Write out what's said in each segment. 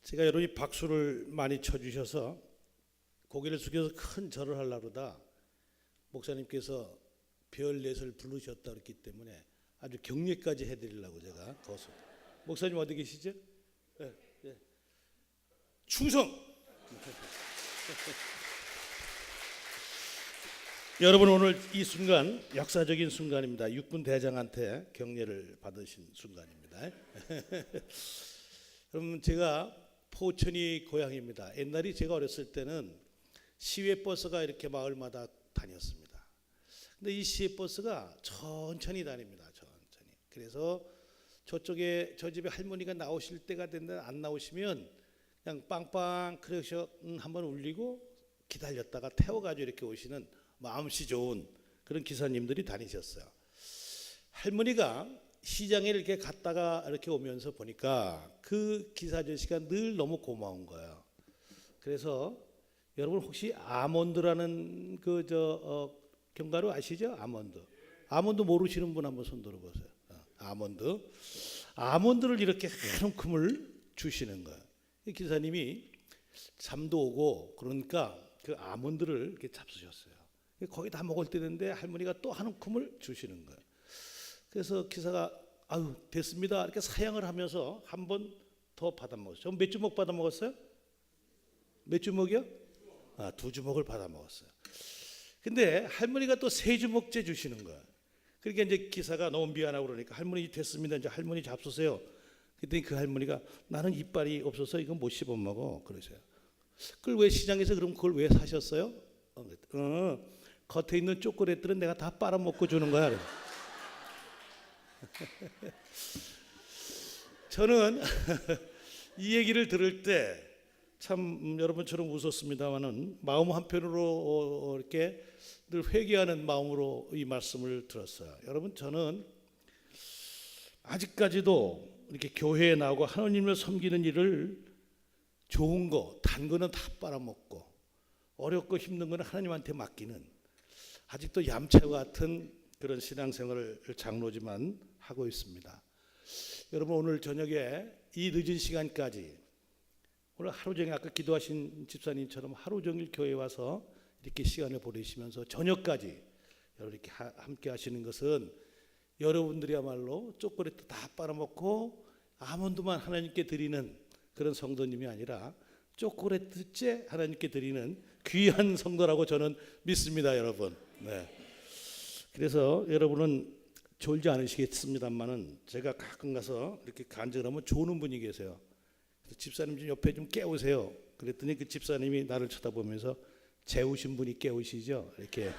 제가 여러분이 박수를 많이 쳐주셔서 고개를 숙여서 큰 절을 하려다 목사님께서 별넷을 부르셨다 그랬기 때문에 아주 격려까지 해드리려고 제가 거서. 목사님 어디 계시죠? 네, 네. 충성. 여러분, 오늘 이 순간 역사적인 순간입니다. 육군 대장한테 격려를 받으신 순간입니다. 여러분, 제가 포천이 고향입니다. 옛날에 제가 어렸을 때는 시외버스가 이렇게 마을마다 다녔습니다. 근데 이 시외버스가 천천히 다닙니다. 천천히. 그래서 저쪽에 저 집에 할머니가 나오실 때가 됐는데 안 나오시면 그냥 빵빵 크랙션 한번 울리고 기다렸다가 태워가지고 이렇게 오시는 마음씨 좋은 그런 기사님들이 다니셨어요. 할머니가 시장에 이렇게 갔다가 이렇게 오면서 보니까 그 기사 아저씨가 늘 너무 고마운 거예요. 그래서 여러분 혹시 아몬드라는 견과류 아시죠? 아몬드 모르시는 분 한번 손 들어보세요. 아몬드를 이렇게 한 움큼을 주시는 거예요. 기사님이 잠도 오고 그러니까 그 아몬드를 이렇게 잡수셨어요. 거의 다 먹을 때 됐는데 할머니가 또 한 움큼을 주시는 거예요. 그래서 기사가 아유 됐습니다 이렇게 사양을 하면서 한 번 더 받아 먹었어요. 전 몇 주먹 받아 먹었어요? 몇 주먹이요? 2주먹을 받아 먹었어요. 근데 할머니가 또 3주먹째 주시는 거예요. 그러니까 이제 기사가 너무 미안하고 그러니까 할머니 됐습니다. 이제 할머니 잡수세요. 그랬더니 그 할머니가 나는 이빨이 없어서 이건 못 씹어 먹어 그러세요. 그걸 왜 시장에서 그럼 그걸 왜 사셨어요? 겉에 있는 초콜릿들은 내가 다 빨아먹고 주는 거야. 저는 이 얘기를 들을 때 참 여러분처럼 웃었습니다만은 마음 한편으로 이렇게 늘 회개하는 마음으로 이 말씀을 들었어요. 여러분, 저는 아직까지도 이렇게 교회에 나오고 하나님을 섬기는 일을 좋은 거, 단 거는 다 빨아먹고 어렵고 힘든 거는 하나님한테 맡기는 아직도 얌체와 같은 그런 신앙생활을 장로지만 하고 있습니다. 여러분, 오늘 저녁에 이 늦은 시간까지 오늘 하루 종일 아까 기도하신 집사님처럼 하루 종일 교회에 와서 이렇게 시간을 보내시면서 저녁까지 여러분 이렇게 함께 하시는 것은 여러분들이야말로 초콜릿도 다 빨아먹고 아몬드만 하나님께 드리는 그런 성도님이 아니라 초콜릿째 하나님께 드리는 귀한 성도라고 저는 믿습니다, 여러분. 네. 그래서 여러분은 졸지 않으시겠습니다만은 제가 가끔 가서 이렇게 간증을 하면 조는 분이 계세요. 집사님 좀 옆에 좀 깨우세요. 그랬더니 그 집사님이 나를 쳐다보면서 재우신 분이 깨우시죠? 이렇게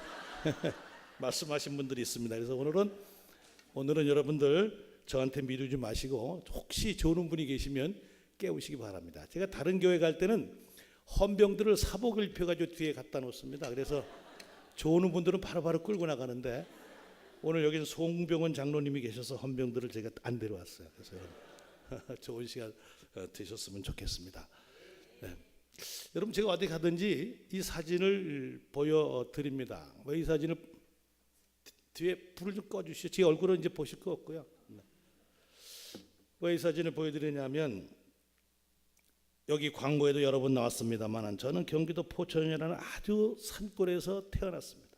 말씀하신 분들이 있습니다. 그래서 오늘은 여러분들 저한테 미루지 마시고 혹시 조는 분이 계시면 깨우시기 바랍니다. 제가 다른 교회 갈 때는 헌병들을 사복을 입혀가지고 뒤에 갖다 놓습니다. 그래서 조는 분들은 바로바로 끌고 나가는데 오늘 여기는 송병원 장로님이 계셔서 헌병들을 제가 안 데려왔어요. 그래서 좋은 시간 되셨으면 좋겠습니다. 네. 여러분, 제가 어디 가든지 이 사진을 보여드립니다. 왜 이 사진을 뒤에 불을 좀 꺼주시죠. 제 얼굴은 이제 보실 거 없고요. 네. 왜 이 사진을 보여드리냐면 여기 광고에도 여러 번 나왔습니다만 저는 경기도 포천이라는 아주 산골에서 태어났습니다.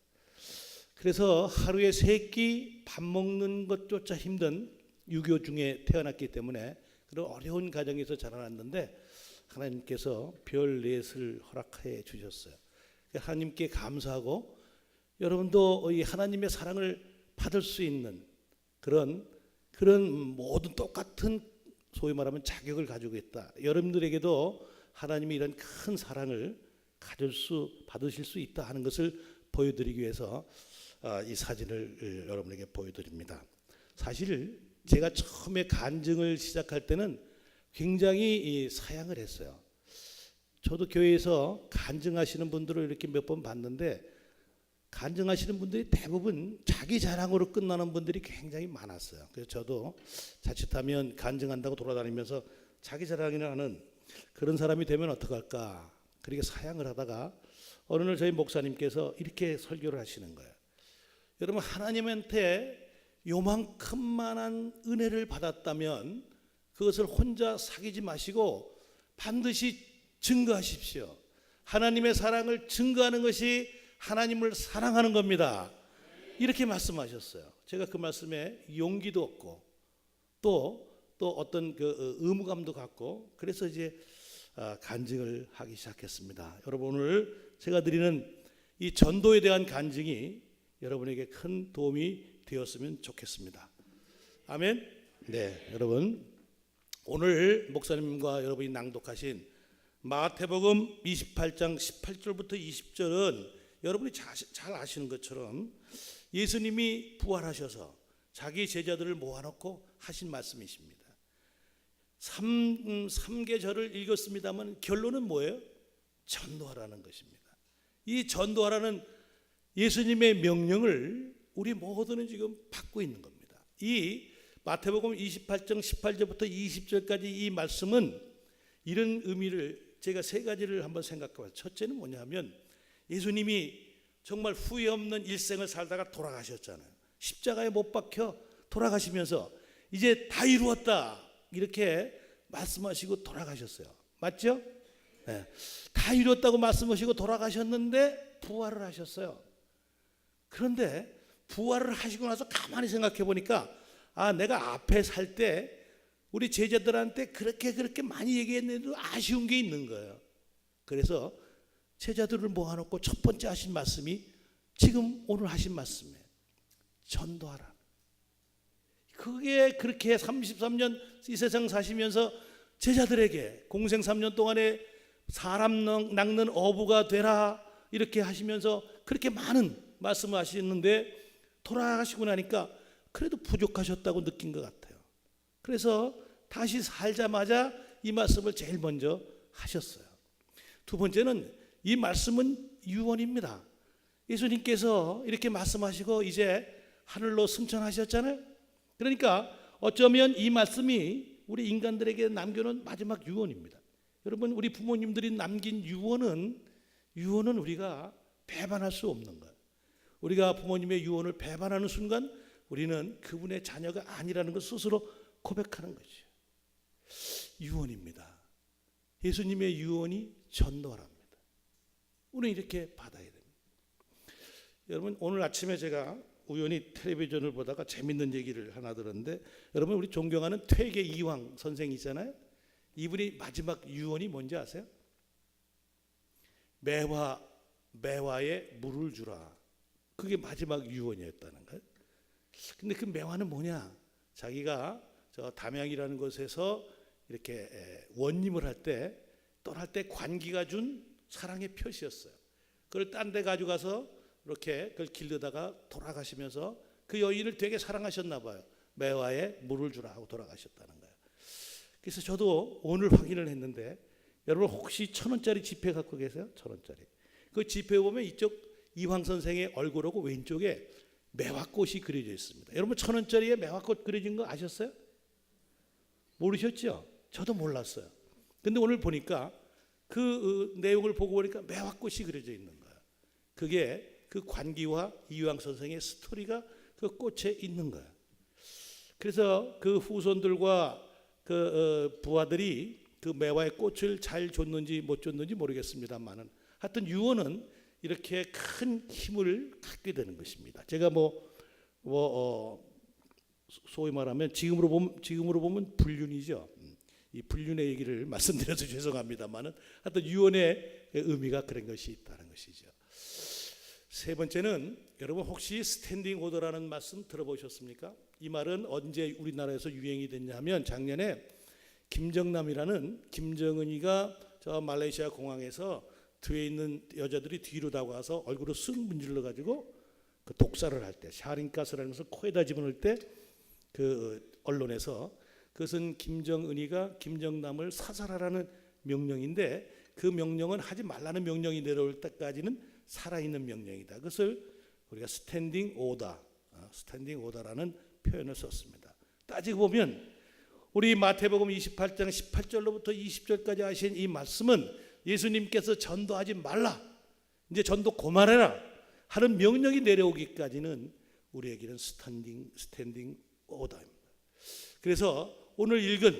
그래서 하루에 3끼 밥 먹는 것조차 힘든 유교 중에 태어났기 때문에 그런 어려운 가정에서 자라났는데 하나님께서 별넷을 허락해 주셨어요. 하나님께 감사하고 여러분도 이 하나님의 사랑을 받을 수 있는 그런 모든 똑같은 소위 말하면 자격을 가지고 있다. 여러분들에게도 하나님이 이런 큰 사랑을 받으실 수 있다 하는 것을 보여드리기 위해서 이 사진을 여러분에게 보여드립니다. 사실 제가 처음에 간증을 시작할 때는 굉장히 사양을 했어요. 저도 교회에서 간증하시는 분들을 이렇게 몇 번 봤는데 간증하시는 분들이 대부분 자기 자랑으로 끝나는 분들이 굉장히 많았어요. 그래서 저도 자칫하면 간증한다고 돌아다니면서 자기 자랑이나 하는 그런 사람이 되면 어떡할까 그렇게 사양을 하다가 어느 날 저희 목사님께서 이렇게 설교를 하시는 거예요. 여러분, 하나님한테 요만큼만한 은혜를 받았다면 그것을 혼자 사귀지 마시고 반드시 증거하십시오. 하나님의 사랑을 증거하는 것이 하나님을 사랑하는 겁니다. 이렇게 말씀하셨어요. 제가 그 말씀에 용기도 얻고 또 어떤 그 의무감도 갖고 그래서 이제 간증을 하기 시작했습니다. 여러분, 오늘 제가 드리는 이 전도에 대한 간증이 여러분에게 큰 도움이 되었으면 좋겠습니다. 아멘. 네, 여러분, 오늘 목사님과 여러분이 낭독하신 마태복음 28장 18절부터 20절은 여러분이 잘 아시는 것처럼 예수님이 부활하셔서 자기 제자들을 모아놓고 하신 말씀이십니다. 3계절을 읽었습니다만 결론은 뭐예요? 전도하라는 것입니다. 이 전도하라는 예수님의 명령을 우리 모두는 지금 받고 있는 겁니다. 이 마태복음 28장 18절부터 20절까지 이 말씀은 이런 의미를 제가 세 가지를 한번 생각해봐요. 첫째는 뭐냐면 예수님이 정말 후회 없는 일생을 살다가 돌아가셨잖아요. 십자가에 못 박혀 돌아가시면서 이제 다 이루었다 이렇게 말씀하시고 돌아가셨어요. 맞죠? 네. 다 이뤘다고 말씀하시고 돌아가셨는데 부활을 하셨어요. 그런데 부활을 하시고 나서 가만히 생각해 보니까 내가 앞에 살 때 우리 제자들한테 그렇게 많이 얘기했는데도 아쉬운 게 있는 거예요. 그래서 제자들을 모아놓고 첫 번째 하신 말씀이 지금 오늘 하신 말씀이에요. 전도하라. 그게 그렇게 33년 이 세상 사시면서 제자들에게 공생 3년 동안에 사람 낚는 어부가 되라 이렇게 하시면서 그렇게 많은 말씀을 하시는데 돌아가시고 나니까 그래도 부족하셨다고 느낀 것 같아요. 그래서 다시 살자마자 이 말씀을 제일 먼저 하셨어요. 두 번째는 이 말씀은 유언입니다. 예수님께서 이렇게 말씀하시고 이제 하늘로 승천하셨잖아요. 그러니까 어쩌면 이 말씀이 우리 인간들에게 남겨놓은 마지막 유언입니다. 여러분, 우리 부모님들이 남긴 유언은 우리가 배반할 수 없는 거예요. 우리가 부모님의 유언을 배반하는 순간 우리는 그분의 자녀가 아니라는 것을 스스로 고백하는 거죠. 유언입니다. 예수님의 유언이 전도랍니다. 우리는 이렇게 받아야 됩니다. 여러분, 오늘 아침에 제가 우연히 텔레비전을 보다가 재밌는 얘기를 하나 들었는데, 여러분, 우리 존경하는 퇴계 이황 선생이 있잖아요. 이분이 마지막 유언이 뭔지 아세요? 매화에 물을 주라. 그게 마지막 유언이었다는 거예요. 근데 그 매화는 뭐냐? 자기가 저 담양이라는 곳에서 이렇게 원림을 할 때 떠날 때 관기가 준 사랑의 표시였어요. 그걸 딴 데 가져가서 이렇게 그걸 길르다가 돌아가시면서 그 여인을 되게 사랑하셨나 봐요. 매화에 물을 주라 하고 돌아가셨다는 거예요. 그래서 저도 오늘 확인을 했는데, 여러분 혹시 1,000원짜리 지폐 갖고 계세요? 1,000원짜리. 그 지폐 보면 이쪽 이황 선생의 얼굴하고 왼쪽에 매화꽃이 그려져 있습니다. 여러분 1,000원짜리에 매화꽃 그려진 거 아셨어요? 모르셨죠? 저도 몰랐어요. 근데 오늘 보니까 그 내용을 보고 보니까 매화꽃이 그려져 있는 거예요. 그게 그 관기와 이황 선생의 스토리가 그 꽃에 있는 거예요. 그래서 그 후손들과 그 부하들이 그 매화의 꽃을 잘 줬는지 못 줬는지 모르겠습니다만은 하여튼 유언은 이렇게 큰 힘을 갖게 되는 것입니다. 제가 소위 말하면 지금으로 보면 불륜이죠. 이 불륜의 얘기를 말씀드려서 죄송합니다만은 하여튼 유언의 의미가 그런 것이 있다는 것이죠. 세 번째는 여러분 혹시 스탠딩 오더라는 말씀 들어보셨습니까? 이 말은 언제 우리나라에서 유행이 됐냐면 작년에 김정남이라는 김정은이가 저 말레이시아 공항에서 뒤에 있는 여자들이 뒤로 다가와서 얼굴을 쓱 문질러 가지고 그 독살을 할 때 샤린가스라는 것을 코에다 집어넣을 때 그 언론에서 그것은 김정은이가 김정남을 사살하라는 명령인데 그 명령은 하지 말라는 명령이 내려올 때까지는 살아있는 명령이다. 그것을 우리가 스탠딩 오다라는 표현을 썼습니다. 따지고 보면 우리 마태복음 28장 18절로부터 20절까지 하신 이 말씀은 예수님께서 전도하지 말라, 이제 전도 그만해라 하는 명령이 내려오기까지는 우리에게는 스탠딩 오다입니다. 그래서 오늘 읽은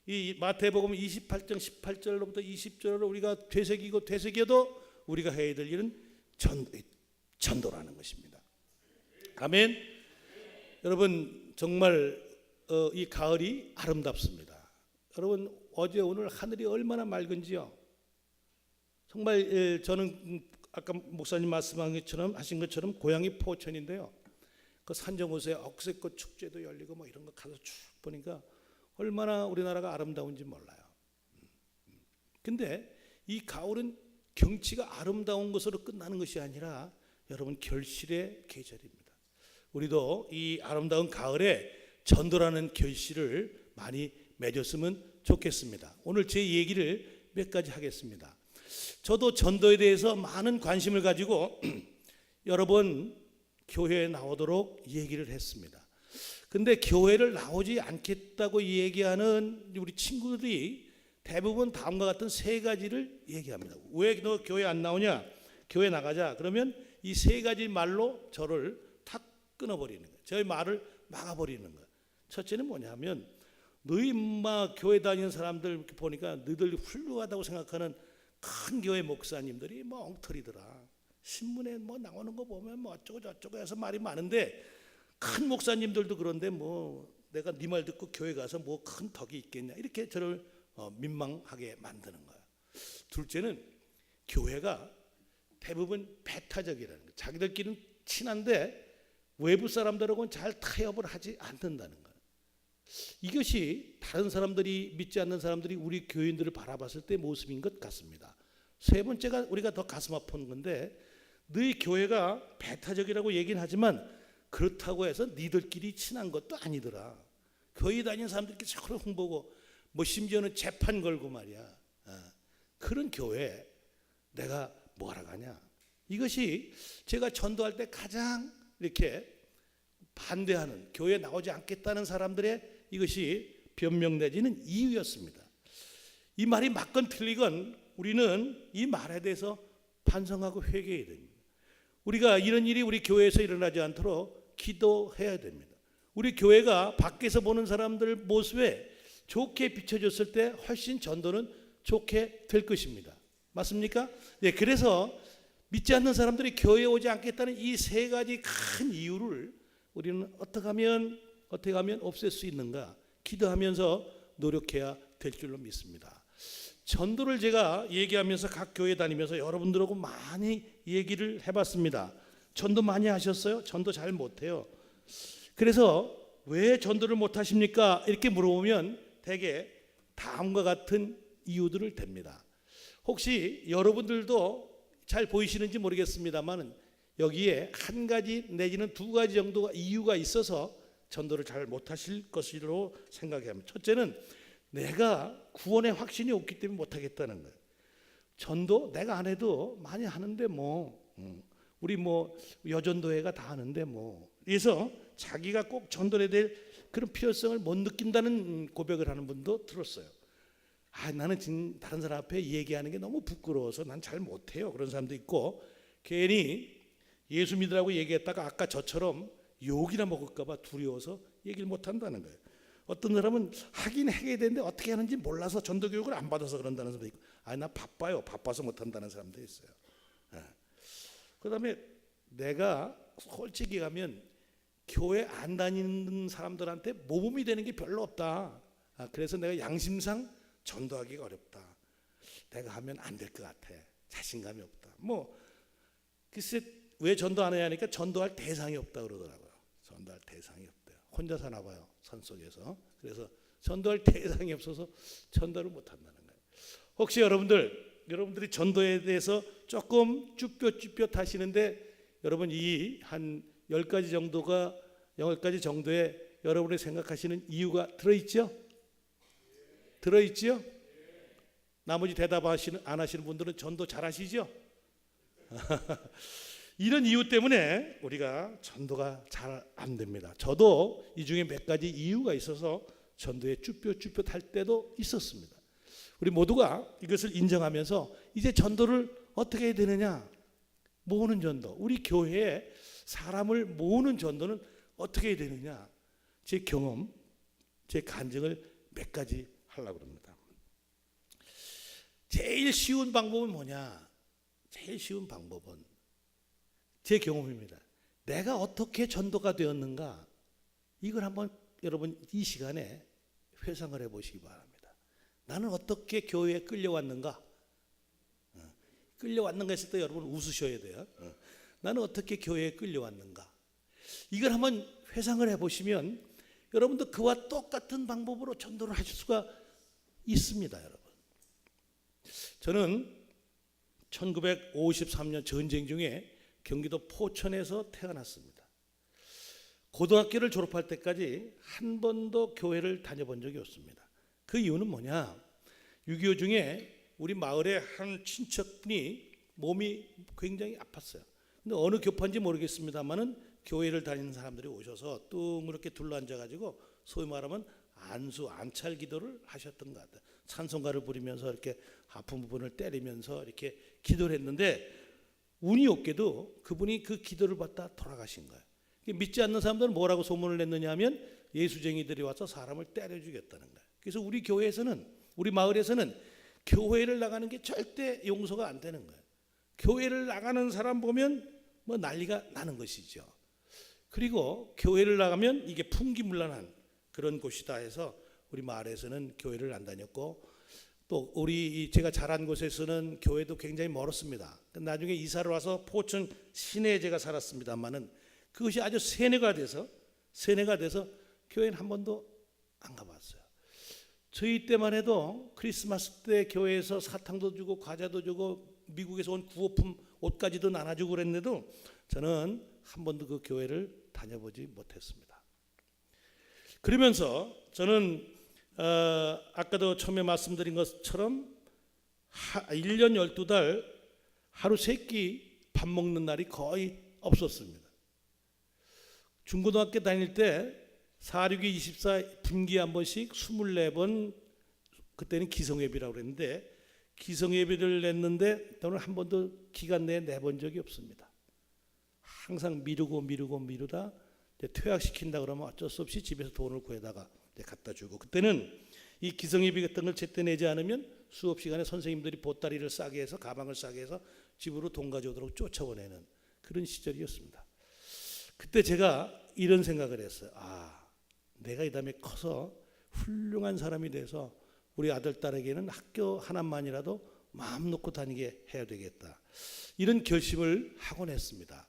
이 마태복음 28장 18절로부터 20절로 우리가 되새기고 우리가 해야 될 일은 전도라는 것입니다. 아멘. 여러분 정말 이 가을이 아름답습니다. 여러분 어제 오늘 하늘이 얼마나 맑은지요. 정말 저는 아까 목사님 말씀하신 것처럼 고향이 포천인데요. 그 산정호수에 억새꽃 축제도 열리고 뭐 이런 거 가서 쭉 보니까 얼마나 우리나라가 아름다운지 몰라요. 근데 이 가을은 경치가 아름다운 것으로 끝나는 것이 아니라 여러분 결실의 계절입니다. 우리도 이 아름다운 가을에 전도라는 결실을 많이 맺었으면 좋겠습니다. 오늘 제 얘기를 몇 가지 하겠습니다. 저도 전도에 대해서 많은 관심을 가지고 여러 번 교회에 나오도록 얘기를 했습니다. 근데 교회를 나오지 않겠다고 얘기하는 우리 친구들이 대부분 다음과 같은 세 가지를 얘기합니다. 왜 너 교회 안 나오냐? 교회 나가자. 그러면 이 세 가지 말로 저를 탁 끊어버리는 거예요. 저의 말을 막아버리는 거예요. 첫째는 뭐냐면 너희 교회 다니는 사람들 보니까 너희들 훌륭하다고 생각하는 큰 교회 목사님들이 뭐 엉터리더라. 신문에 뭐 나오는 거 보면 뭐 어쩌고 저쩌고 해서 말이 많은데 큰 목사님들도 그런데 뭐 내가 네 말 듣고 교회 가서 뭐 큰 덕이 있겠냐 이렇게 저를 민망하게 만드는 거예요. 둘째는 교회가 대부분 배타적이라는 거예요. 자기들끼리는 친한데 외부 사람들하고는 잘 타협을 하지 않는다는 거예요. 이것이 다른 사람들이 믿지 않는 사람들이 우리 교인들을 바라봤을 때 모습인 것 같습니다. 세 번째가 우리가 더 가슴 아픈 건데 너희 교회가 배타적이라고 얘기는 하지만 그렇다고 해서 니들끼리 친한 것도 아니더라. 교회 다니는 사람들끼리 서로 홍보고 뭐 심지어는 재판 걸고 말이야. 그런 교회 내가 뭐하러 가냐. 이것이 제가 전도할 때 가장 이렇게 반대하는 교회에 나오지 않겠다는 사람들의 이것이 변명 내지는 이유였습니다. 이 말이 맞건 틀리건 우리는 이 말에 대해서 반성하고 회개해야 됩니다. 우리가 이런 일이 우리 교회에서 일어나지 않도록 기도해야 됩니다. 우리 교회가 밖에서 보는 사람들 모습에 좋게 비춰졌을 때 훨씬 전도는 좋게 될 것입니다. 맞습니까? 네, 그래서 믿지 않는 사람들이 교회에 오지 않겠다는 이 세 가지 큰 이유를 우리는 어떻게 하면 없앨 수 있는가 기도하면서 노력해야 될 줄로 믿습니다. 전도를 제가 얘기하면서 각 교회 다니면서 여러분들하고 많이 얘기를 해봤습니다. 전도 많이 하셨어요? 전도 잘 못해요. 그래서 왜 전도를 못하십니까? 이렇게 물어보면 대개 다음과 같은 이유들을 댑니다. 혹시 여러분들도 잘 보이시는지 모르겠습니다만 여기에 한 가지 내지는 두 가지 정도가 이유가 있어서 전도를 잘 못하실 것으로 생각합니다. 첫째는 내가 구원의 확신이 없기 때문에 못하겠다는 거예요. 전도 내가 안 해도 많이 하는데 뭐 우리 뭐 여전도회가 다 하는데 뭐 그래서 자기가 꼭 전도해야 될 그런 필요성을 못 느낀다는 고백을 하는 분도 들었어요. 나는 지금 다른 사람 앞에 얘기하는 게 너무 부끄러워서 난 잘 못해요. 그런 사람도 있고 괜히 예수 믿으라고 얘기했다가 아까 저처럼 욕이나 먹을까 봐 두려워서 얘기를 못한다는 거예요. 어떤 사람은 하긴 해야 되는데 어떻게 하는지 몰라서 전도 교육을 안 받아서 그런다는 사람도 있고 나 바빠요. 바빠서 못한다는 사람도 있어요. 그다음에 내가 솔직히 가면 교회 안 다니는 사람들한테 모범이 되는 게 별로 없다. 그래서 내가 양심상 전도하기가 어렵다. 내가 하면 안 될 것 같아. 자신감이 없다. 뭐 글쎄 왜 전도 안 해야 하니까 전도할 대상이 없다 그러더라고요. 전도할 대상이 없대요. 혼자 사나 봐요. 산속에서. 그래서 전도할 대상이 없어서 전도를 못 한다는 거예요. 혹시 여러분들이 전도에 대해서 조금 쭈뼛쭈뼛 하시는데 여러분 이 한 10가지 정도의 여러분이 생각하시는 이유가 들어있죠? 들어있죠? 나머지 대답 안 하시는 분들은 전도 잘 하시죠? 이런 이유 때문에 우리가 전도가 잘 안 됩니다. 저도 이 중에 몇 가지 이유가 있어서 전도에 쭈뼛쭈뼛 할 때도 있었습니다. 우리 모두가 이것을 인정하면서 이제 전도를 어떻게 해야 되느냐? 모으는 전도. 우리 교회에 사람을 모으는 전도는 어떻게 해야 되느냐? 제 경험, 제 간증을 몇 가지 하려고 합니다. 제일 쉬운 방법은 뭐냐? 제일 쉬운 방법은 제 경험입니다. 내가 어떻게 전도가 되었는가, 이걸 한번 여러분 이 시간에 회상을 해보시기 바랍니다. 나는 어떻게 교회에 끌려왔는가? 끌려왔는가 했을 때 여러분 웃으셔야 돼요. 나는 어떻게 교회에 끌려왔는가? 이걸 한번 회상을 해보시면 여러분도 그와 똑같은 방법으로 전도를 하실 수가 있습니다. 여러분, 저는 1953년 전쟁 중에 경기도 포천에서 태어났습니다. 고등학교를 졸업할 때까지 한 번도 교회를 다녀본 적이 없습니다. 그 이유는 뭐냐? 6.25 중에 우리 마을에 한 친척분이 몸이 굉장히 아팠어요. 근데 어느 교파인지 모르겠습니다만은 교회를 다니는 사람들이 오셔서 둥그렇게 둘러앉아가지고 소위 말하면 안찰 기도를 하셨던 것 같아요. 찬송가를 부르면서 이렇게 아픈 부분을 때리면서 이렇게 기도를 했는데 운이 없게도 그분이 그 기도를 받다 돌아가신 거예요. 믿지 않는 사람들은 뭐라고 소문을 냈느냐 하면 예수쟁이들이 와서 사람을 때려 죽였다는 거예요. 그래서 우리 교회에서는, 우리 마을에서는 교회를 나가는 게 절대 용서가 안 되는 거예요. 교회를 나가는 사람 보면 뭐 난리가 나는 것이죠. 그리고 교회를 나가면 이게 풍기문란한 그런 곳이다 해서 우리 마을에서는 교회를 안 다녔고, 또 우리 제가 자란 곳에서는 교회도 굉장히 멀었습니다. 나중에 이사를 와서 포천 시내에 제가 살았습니다만은 그것이 아주 세뇌가 돼서 교회는 한 번도 안 가봤어요. 저희 때만 해도 크리스마스 때 교회에서 사탕도 주고 과자도 주고 미국에서 온 구호품 옷까지도 나눠주고 그랬는데도 저는 한 번도 그 교회를 다녀보지 못했습니다. 그러면서 저는 아까도 처음에 말씀드린 것처럼 1년 12달 하루 3끼 밥 먹는 날이 거의 없었습니다. 중고등학교 다닐 때 4.6이 24 분기에 한 번씩 24번, 그때는 기성예비라고 그랬는데 기성예비를 냈는데 저는 한 번도 기간 내에 내본 적이 없습니다. 항상 미루다 퇴학시킨다 그러면 어쩔 수 없이 집에서 돈을 구해다가 갖다 주고, 그때는 이 기성예비 같은 걸 제때 내지 않으면 수업 시간에 선생님들이 보따리를 싸게 해서 가방을 싸게 해서 집으로 돈 가져오도록 쫓아보내는 그런 시절이었습니다. 그때 제가 이런 생각을 했어요. 내가 이 다음에 커서 훌륭한 사람이 돼서 우리 아들 딸에게는 학교 하나만이라도 마음 놓고 다니게 해야 되겠다, 이런 결심을 하곤 했습니다.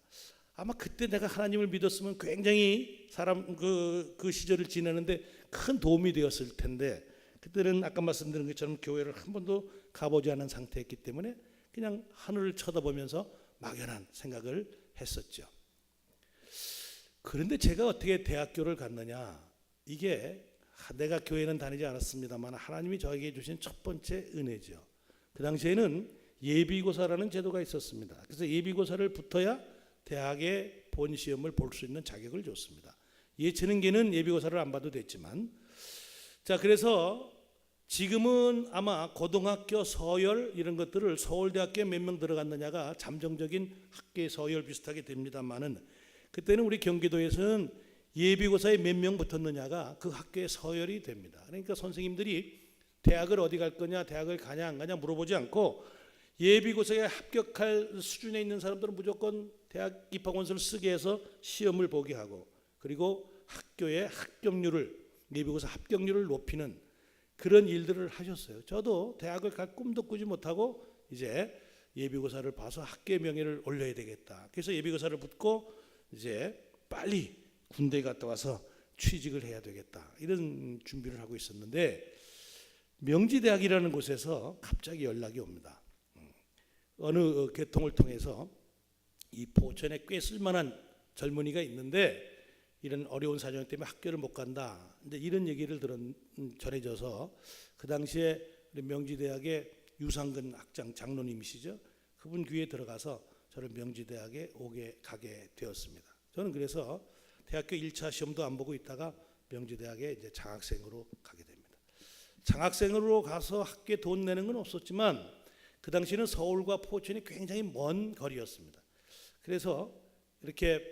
아마 그때 내가 하나님을 믿었으면 굉장히 그 시절을 지내는데 큰 도움이 되었을 텐데, 그때는 아까 말씀드린 것처럼 교회를 한 번도 가보지 않은 상태였기 때문에 그냥 하늘을 쳐다보면서 막연한 생각을 했었죠. 그런데 제가 어떻게 대학교를 갔느냐, 이게 내가 교회는 다니지 않았습니다만 하나님이 저에게 주신 첫 번째 은혜죠. 그 당시에는 예비고사라는 제도가 있었습니다. 그래서 예비고사를 붙어야 대학의 본 시험을 볼 수 있는 자격을 줬습니다. 예체능계는 예비고사를 안 봐도 됐지만, 자, 그래서 지금은 아마 고등학교 서열 이런 것들을 서울대학교에 몇 명 들어갔느냐가 잠정적인 학교의 서열 비슷하게 됩니다만은, 그때는 우리 경기도에서는 예비고사에 몇 명 붙었느냐가 그 학교의 서열이 됩니다. 그러니까 선생님들이 대학을 어디 갈 거냐, 대학을 가냐 안 가냐 물어보지 않고 예비고사에 합격할 수준에 있는 사람들은 무조건 대학 입학원서를 쓰게 해서 시험을 보게 하고, 그리고 학교의 예비고사 합격률을 높이는 그런 일들을 하셨어요. 저도 대학을 갈 꿈도 꾸지 못하고 이제 예비고사를 봐서 학교의 명예를 올려야 되겠다. 그래서 예비고사를 붙고 이제 빨리 군대 갔다 와서 취직을 해야 되겠다, 이런 준비를 하고 있었는데 명지대학이라는 곳에서 갑자기 연락이 옵니다. 어느 계통을 통해서 이 포천에 꽤 쓸만한 젊은이가 있는데 이런 어려운 사정 때문에 학교를 못 간다, 근데 이런 얘기를 전해져서 그 당시에 우리 명지대학의 유상근 학장 장로님이시죠. 그분 귀에 들어가서 저를 명지대학에 가게 되었습니다. 저는 그래서 대학교 1차 시험도 안 보고 있다가 명지대학에 이제 장학생으로 가게 됩니다. 장학생으로 가서 학교에 돈 내는 건 없었지만 그 당시에는 서울과 포천이 굉장히 먼 거리였습니다. 그래서 이렇게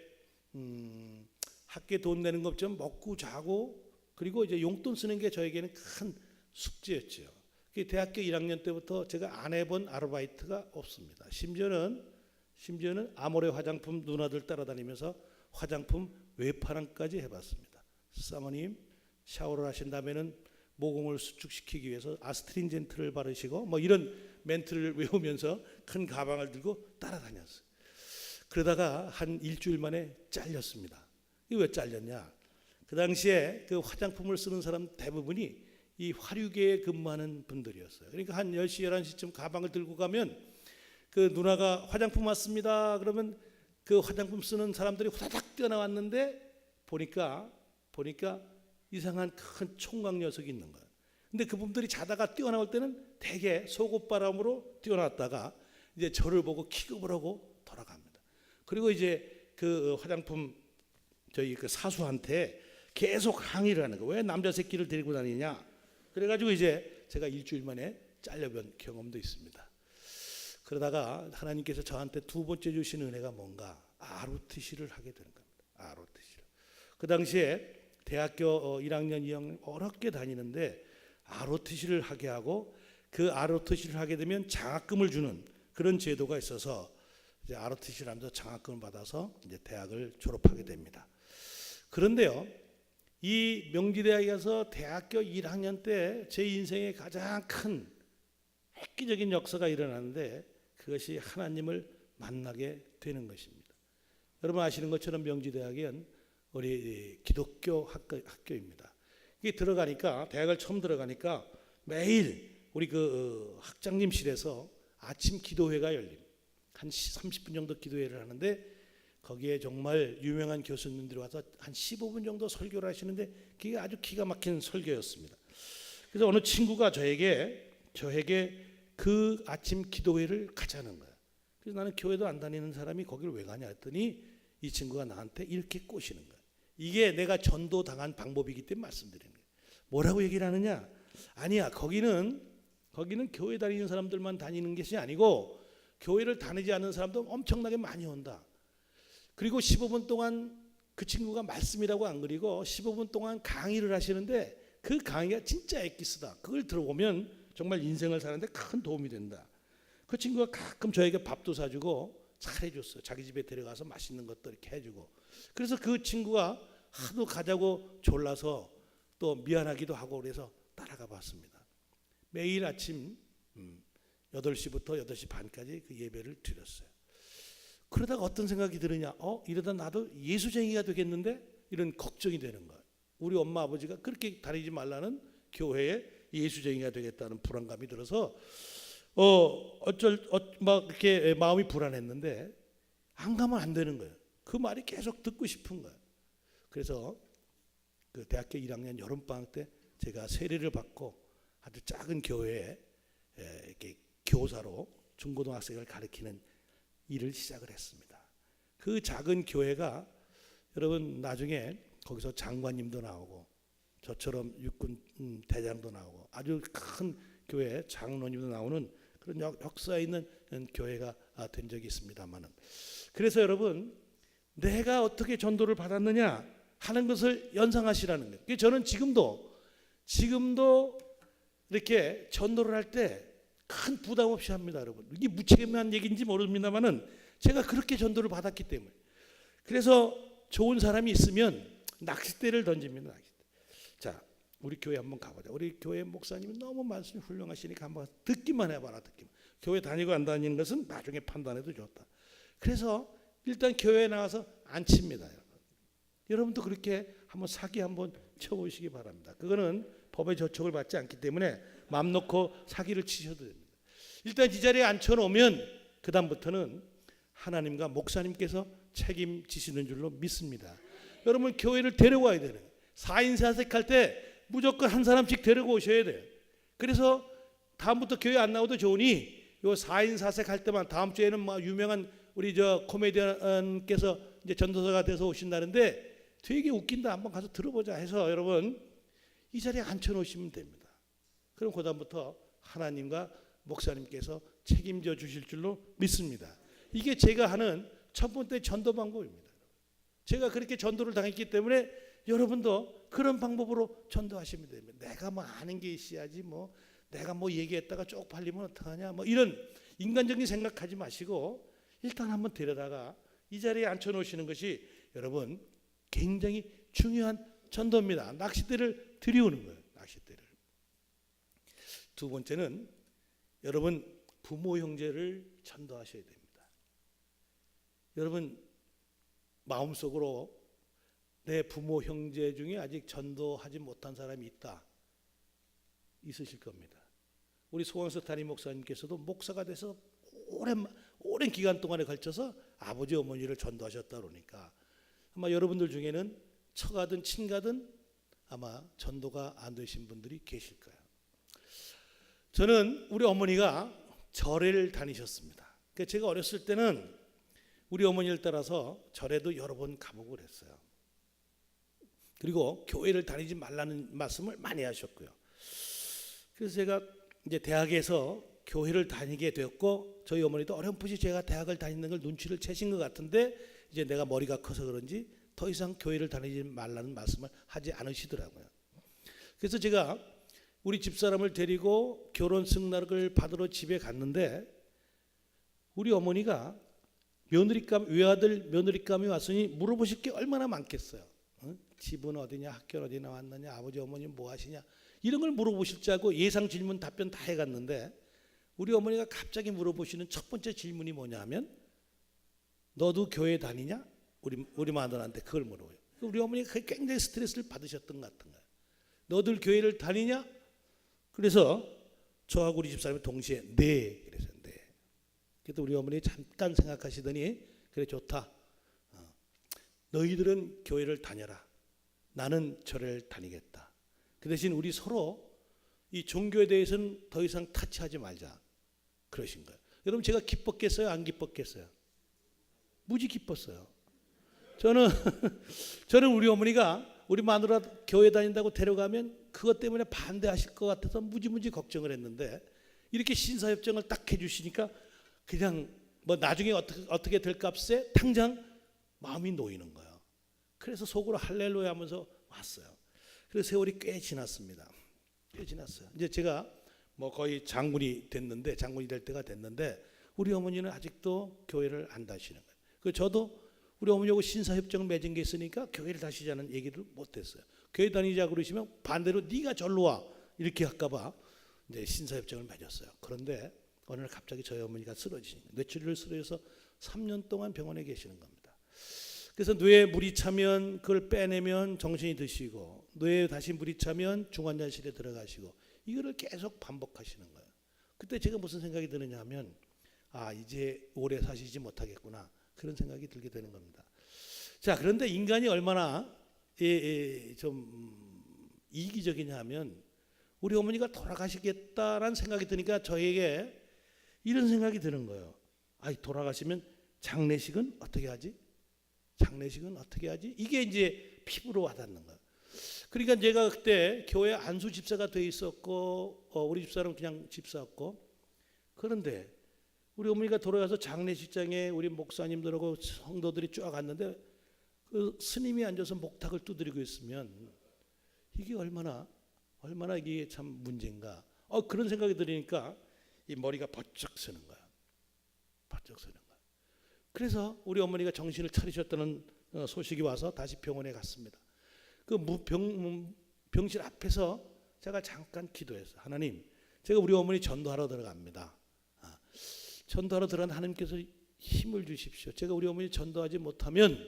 학교에 돈 내는 것 좀 먹고 자고, 그리고 이제 용돈 쓰는 게 저에게는 큰 숙제였죠. 대학교 1학년 때부터 제가 안 해본 아르바이트가 없습니다. 심지어는 아모레 화장품 누나들 따라다니면서 화장품 외파랑까지 해봤습니다. 사모님 샤워를 하신 다음에는 모공을 수축시키기 위해서 아스트링젠트를 바르시고 뭐 이런 멘트를 외우면서 큰 가방을 들고 따라다녔어요. 그러다가 한 일주일 만에 잘렸습니다. 이게 왜 잘렸냐? 그 당시에 그 화장품을 쓰는 사람 대부분이 이 화류계에 근무하는 분들이었어요. 그러니까 한 10시, 11시쯤 가방을 들고 가면 그 누나가 화장품 왔습니다. 그러면 그 화장품 쓰는 사람들이 후다닥 뛰어나왔는데 보니까 이상한 큰 총각 녀석이 있는 거예요. 근데 그분들이 자다가 뛰어나올 때는 대개 속옷바람으로 뛰어났다가 이제 저를 보고 기겁을 하고 돌아갑니다. 그리고 이제 그 화장품 저희 그 사수한테 계속 항의를 하는 거예요. 왜 남자 새끼를 데리고 다니냐? 그래가지고 이제 제가 일주일 만에 잘려본 경험도 있습니다. 그러다가 하나님께서 저한테 두 번째 주신 은혜가 뭔가 ROTC를 하게 되는 겁니다. ROTC를. 그 당시에 대학교 1학년, 2학년 어렵게 다니는데 ROTC를 하게 하고 그 ROTC를 하게 되면 장학금을 주는 그런 제도가 있어서 이제 ROTC를 하면서 장학금을 받아서 이제 대학을 졸업하게 됩니다. 그런데요, 이 명지대학에 가서 대학교 1학년 때 제 인생의 가장 큰 획기적인 역사가 일어나는데 그것이 하나님을 만나게 되는 것입니다. 여러분 아시는 것처럼 명지대학은 우리 기독교 학교입니다. 이게 들어가니까 대학을 처음 들어가니까 매일 우리 그 학장님실에서 아침 기도회가 열립니다. 한 30분 정도 기도회를 하는데 거기에 정말 유명한 교수님들이 와서 한 15분 정도 설교를 하시는데 그게 아주 기가 막힌 설교였습니다. 그래서 어느 친구가 저에게 그 아침 기도회를 가자는 거예요. 그래서 나는 교회도 안 다니는 사람이 거기를 왜 가냐 했더니 이 친구가 나한테 이렇게 꼬시는 거예요. 이게 내가 전도 당한 방법이기 때문에 말씀드리는 거예요. 뭐라고 얘기를 하느냐? 아니야, 거기는 교회 다니는 사람들만 다니는 것이 아니고 교회를 다니지 않는 사람도 엄청나게 많이 온다. 그리고 15분 동안 그 친구가 말씀이라고 안 그리고 15분 동안 강의를 하시는데 그 강의가 진짜 엑기스다. 그걸 들어보면 정말 인생을 사는데 큰 도움이 된다. 그 친구가 가끔 저에게 밥도 사주고 잘해줬어요. 자기 집에 데려가서 맛있는 것도 이렇게 해주고. 그래서 그 친구가 하도 가자고 졸라서 또 미안하기도 하고 그래서 따라가 봤습니다. 매일 아침 8시부터 8시 반까지 그 예배를 드렸어요. 그러다가 어떤 생각이 드느냐? 이러다 나도 예수쟁이가 되겠는데? 이런 걱정이 되는 거예요. 우리 엄마 아버지가 그렇게 다니지 말라는 교회에 예수쟁이가 되겠다는 불안감이 들어서 막 이렇게 마음이 불안했는데 안 가면 안 되는 거예요. 그 말이 계속 듣고 싶은 거예요. 그래서 그 대학교 1학년 여름방학 때 제가 세례를 받고 아주 작은 교회에 이렇게 교사로 중고등학생을 가르치는 일을 시작을 했습니다. 그 작은 교회가 여러분 나중에 거기서 장관님도 나오고 저처럼 육군 대장도 나오고 아주 큰 교회 장로님도 나오는 그런 역사에 있는 교회가 된 적이 있습니다만은, 그래서 여러분 내가 어떻게 전도를 받았느냐 하는 것을 연상하시라는 거예요. 저는 지금도 이렇게 전도를 할 때 큰 부담 없이 합니다, 여러분. 이게 무책임한 얘기인지 모릅니다만은 제가 그렇게 전도를 받았기 때문에. 그래서 좋은 사람이 있으면 낚싯대를 던집니다. 낚싯대. 자, 우리 교회 한번 가보자. 우리 교회 목사님이 너무 말씀이 훌륭하시니까 한번 듣기만 해봐라. 듣기만. 교회 다니고 안 다니는 것은 나중에 판단해도 좋다. 그래서 일단 교회에 나와서 안 칩니다, 여러분. 여러분도 그렇게 한번 사기 한번 쳐보시기 바랍니다. 그거는 법의 저촉을 받지 않기 때문에 마음 놓고 사기를 치셔도 됩니다. 일단 이 자리에 앉혀놓으면 그 다음부터는 하나님과 목사님께서 책임지시는 줄로 믿습니다. 여러분 교회를 데려와야 돼요. 4인 4색 할 때 무조건 한 사람씩 데리고 오셔야 돼요. 그래서 다음부터 교회 안 나와도 좋으니 요 4인 4색 할 때만, 다음 주에는 뭐 유명한 우리 저 코미디언께서 이제 전도사가 돼서 오신다는데 되게 웃긴다, 한번 가서 들어보자 해서 여러분 이 자리에 앉혀놓으시면 됩니다. 그럼 그 다음부터 하나님과 목사님께서 책임져 주실 줄로 믿습니다. 이게 제가 하는 첫 번째 전도 방법입니다. 제가 그렇게 전도를 당했기 때문에 여러분도 그런 방법으로 전도하시면 됩니다. 내가 뭐 아는 게 있어야지, 뭐 내가 뭐 얘기했다가 쪽팔리면 어떡하냐, 뭐 이런 인간적인 생각하지 마시고 일단 한번 데려다가 이 자리에 앉혀놓으시는 것이 여러분 굉장히 중요한 전도입니다. 낚싯대를 들이오는 거예요. 낚싯대를. 두 번째는 여러분 부모 형제를 전도하셔야 됩니다. 여러분 마음속으로 내 부모 형제 중에 아직 전도하지 못한 사람이 있다. 있으실 겁니다. 우리 소강석 담임 목사님께서도 목사가 돼서 오랜 기간 동안에 걸쳐서 아버지 어머니를 전도하셨다 그러니까 아마 여러분들 중에는 처가든 친가든 아마 전도가 안 되신 분들이 계실 거예요. 저는 우리 어머니가 절에를 다니셨습니다. 제가 어렸을 때는 우리 어머니를 따라서 절에도 여러 번 가보고 그랬어요. 그리고 교회를 다니지 말라는 말씀을 많이 하셨고요. 그래서 제가 이제 대학에서 교회를 다니게 되었고 저희 어머니도 어렴풋이 제가 대학을 다니는 걸 눈치를 채신 것 같은데 이제 내가 머리가 커서 그런지 더 이상 교회를 다니지 말라는 말씀을 하지 않으시더라고요. 그래서 제가 우리 집사람을 데리고 결혼 승낙을 받으러 집에 갔는데 우리 어머니가 외아들 며느리감이 왔으니 물어보실 게 얼마나 많겠어요. 집은 어디냐, 학교는 어디 나왔느냐, 아버지 어머니 뭐 하시냐 이런 걸 물어보실 줄 알고 예상 질문 답변 다 해갔는데 우리 어머니가 갑자기 물어보시는 첫 번째 질문이 뭐냐 하면 너도 교회 다니냐? 우리 마누라한테 그걸 물어봐요. 우리 어머니가 굉장히 스트레스를 받으셨던 것 같은 거예요. 너들 교회를 다니냐? 그래서 저하고 우리 집사람이 동시에 네 그래서 네. 그래도 우리 어머니 잠깐 생각하시더니 그래 좋다. 너희들은 교회를 다녀라. 나는 절을 다니겠다. 그 대신 우리 서로 이 종교에 대해서는 더 이상 타치하지 말자. 그러신 거예요. 여러분 제가 기뻤겠어요? 안 기뻤겠어요? 무지 기뻤어요. 저는 우리 어머니가 우리 마누라 교회 다닌다고 데려가면 그것 때문에 반대하실 것 같아서 무지무지 걱정을 했는데 이렇게 신사협정을 딱 해주시니까 그냥 뭐 나중에 어떻게 될 값에 당장 마음이 놓이는 거예요. 그래서 속으로 할렐루야 하면서 왔어요. 그래서 세월이 꽤 지났습니다. 꽤 지났어요. 이제 제가 뭐 거의 장군이 될 때가 됐는데 우리 어머니는 아직도 교회를 안 다니시는 거예요. 그 저도 우리 어머니하고 신사협정 맺은 게 있으니까 교회를 다니자는 얘기를 못했어요. 교회 다니자 그러시면 반대로 네가 절로 와 이렇게 할까봐 이제 신사협정을 맺었어요. 그런데 어느 날 갑자기 저희 어머니가 쓰러지신 거예요. 뇌출혈을 쓰러져서 3년 동안 병원에 계시는 겁니다. 그래서 뇌에 물이 차면 그걸 빼내면 정신이 드시고 뇌에 다시 물이 차면 중환자실에 들어가시고 이거를 계속 반복하시는 거예요. 그때 제가 무슨 생각이 드느냐 하면 아 이제 오래 사시지 못하겠구나 그런 생각이 들게 되는 겁니다. 자 그런데 인간이 얼마나 좀 이기적이냐 하면 우리 어머니가 돌아가시겠다라는 생각이 드니까 저에게 이런 생각이 드는 거예요. 아 돌아가시면 장례식은 어떻게 하지? 장례식은 어떻게 하지? 이게 이제 피부로 와닿는 거예요. 그러니까 제가 그때 교회 안수 집사가 돼 있었고 우리 집사람은 그냥 집사였고 그런데 우리 어머니가 돌아가서 장례식장에 우리 목사님들하고 성도들이 쫙 왔는데 그 스님이 앉아서 목탁을 두드리고 있으면 이게 얼마나 이게 참 문제인가 그런 생각이 들으니까 이 머리가 번쩍 서는 거야. 번쩍 서는 거야. 그래서 우리 어머니가 정신을 차리셨다는 소식이 와서 다시 병원에 갔습니다. 그 병실 앞에서 제가 잠깐 기도했어요. 하나님, 제가 우리 어머니 전도하러 들어갑니다. 전도하러 들어간 하나님께서 힘을 주십시오. 제가 우리 어머니 전도하지 못하면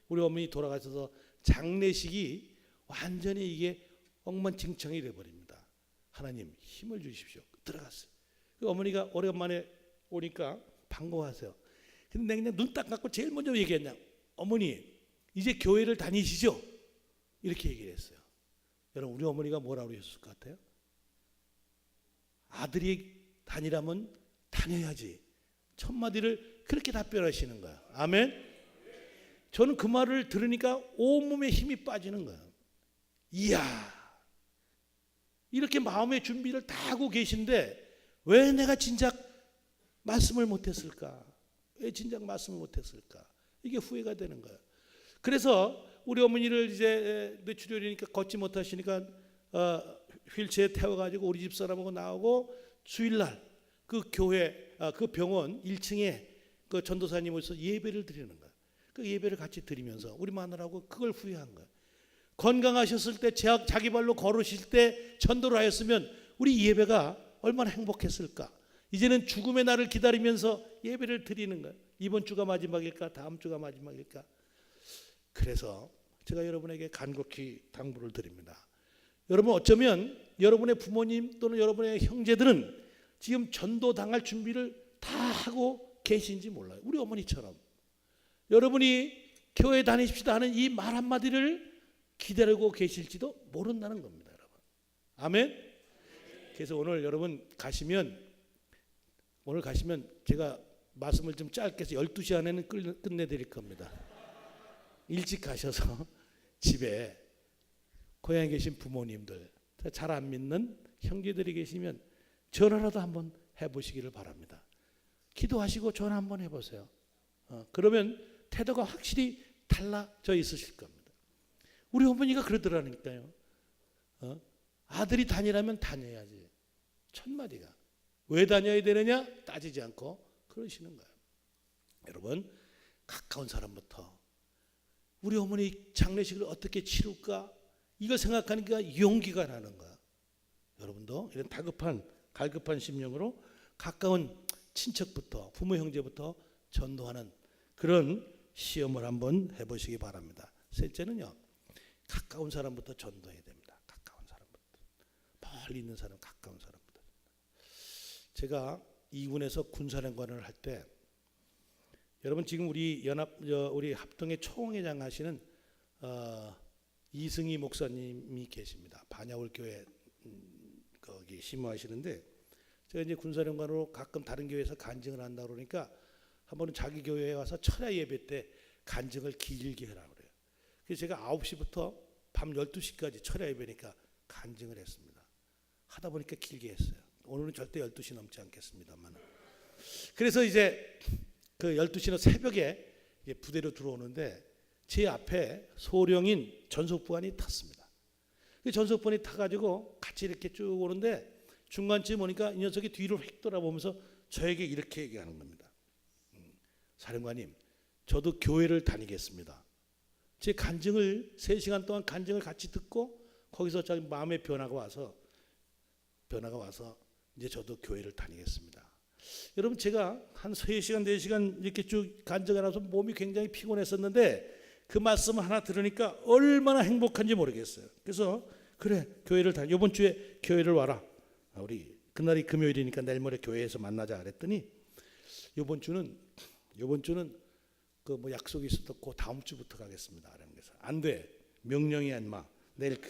우리 어머니 돌아가셔서 장례식이 완전히 이게 엉망진창이 되어버립니다. 하나님 힘을 주십시오. 들어갔어요. 그 어머니가 오랜만에 오니까 반가워하세요. 근데 내가 그냥 눈 딱 감고 제일 먼저 얘기했냐. 어머니 이제 교회를 다니시죠? 이렇게 얘기를 했어요. 여러분 우리 어머니가 뭐라고 그러셨을 것 같아요? 아들이 다니라면 다녀야지. 첫 마디를 그렇게 답변하시는 거야. 아멘. 저는 그 말을 들으니까 온몸에 힘이 빠지는 거예요. 이야, 이렇게 마음의 준비를 다 하고 계신데 왜 내가 진작 말씀을 못했을까? 왜 진작 말씀을 못했을까? 이게 후회가 되는 거예요. 그래서 우리 어머니를 이제 뇌출혈이니까 걷지 못하시니까 휠체어에 태워가지고 우리 집 사람하고 나오고 주일날 그 교회 그 병원 1층에 그 전도사님 오셔서 예배를 드리는 거예요. 그 예배를 같이 드리면서 우리 마누라하고 그걸 후회한 거예요. 건강하셨을 때 자기 발로 걸으실 때 전도를 하였으면 우리 예배가 얼마나 행복했을까. 이제는 죽음의 날을 기다리면서 예배를 드리는 거예요. 이번 주가 마지막일까 다음 주가 마지막일까. 그래서 제가 여러분에게 간곡히 당부를 드립니다. 여러분 어쩌면 여러분의 부모님 또는 여러분의 형제들은 지금 전도당할 준비를 다 하고 계신지 몰라요. 우리 어머니처럼 여러분이 교회 다니십시다 하는 이 말 한마디를 기다리고 계실지도 모른다는 겁니다. 여러분 아멘. 그래서 오늘 여러분 가시면 제가 말씀을 좀 짧게 해서 12시 안에는 끝내드릴 겁니다. 일찍 가셔서 집에 고향에 계신 부모님들 잘 안 믿는 형제들이 계시면 전화라도 한번 해보시기를 바랍니다. 기도하시고 전화 한번 해보세요. 그러면 태도가 확실히 달라져 있으실 겁니다. 우리 어머니가 그러더라니까요. 아들이 다니라면 다녀야지. 첫마디가 왜 다녀야 되느냐 따지지 않고 그러시는 거예요. 여러분 가까운 사람부터 우리 어머니 장례식을 어떻게 치룰까 이걸 생각하니까 용기가 나는 거야. 여러분도 이런 갈급한 심령으로 가까운 친척부터 부모 형제부터 전도하는 그런 시험을 한번 해보시기 바랍니다. 셋째는요, 가까운 사람부터 전도해야 됩니다. 가까운 사람부터. 멀리 있는 사람, 가까운 사람부터. 제가 이군에서 군사령관을 할 때 여러분 지금 우리 합동의 총회장 하시는 이승희 목사님이 계십니다. 반야월 교회 거기 심호하시는데 제가 이제 군사령관으로 가끔 다른 교회에서 간증을 한다 그러니까 한 번은 자기 교회에 와서 철야 예배 때 간증을 길게 하라고 그래요. 그래서 제가 9시부터 밤 12시까지 철야 예배니까 간증을 했습니다. 하다 보니까 길게 했어요. 오늘은 절대 12시 넘지 않겠습니다만. 그래서 이제 그 12시는 새벽에 부대로 들어오는데 제 앞에 소령인 전속부관이 탔습니다. 그 전속부관이 타가지고 같이 이렇게 쭉 오는데 중간쯤 오니까 이 녀석이 뒤를 휙 돌아보면서 저에게 이렇게 얘기하는 겁니다. 사령관님, 저도 교회를 다니겠습니다. 제 간증을 3시간 동안 간증을 같이 듣고 거기서 자기 마음의 변화가 와서 이제 저도 교회를 다니겠습니다. 여러분 제가 한 3시간 4시간 이렇게 쭉 간증하면서 몸이 굉장히 피곤했었는데 그 말씀 하나 들으니까 얼마나 행복한지 모르겠어요. 그래서 그래 교회를 이번 주에 교회를 와라. 우리 그날이 금요일이니까 내일 모레 교회에서 만나자 그랬더니 이번 주는 그 뭐 약속이 있었고 다음 주부터 가겠습니다. 그래서 안 돼. 명령이야 인마. 내일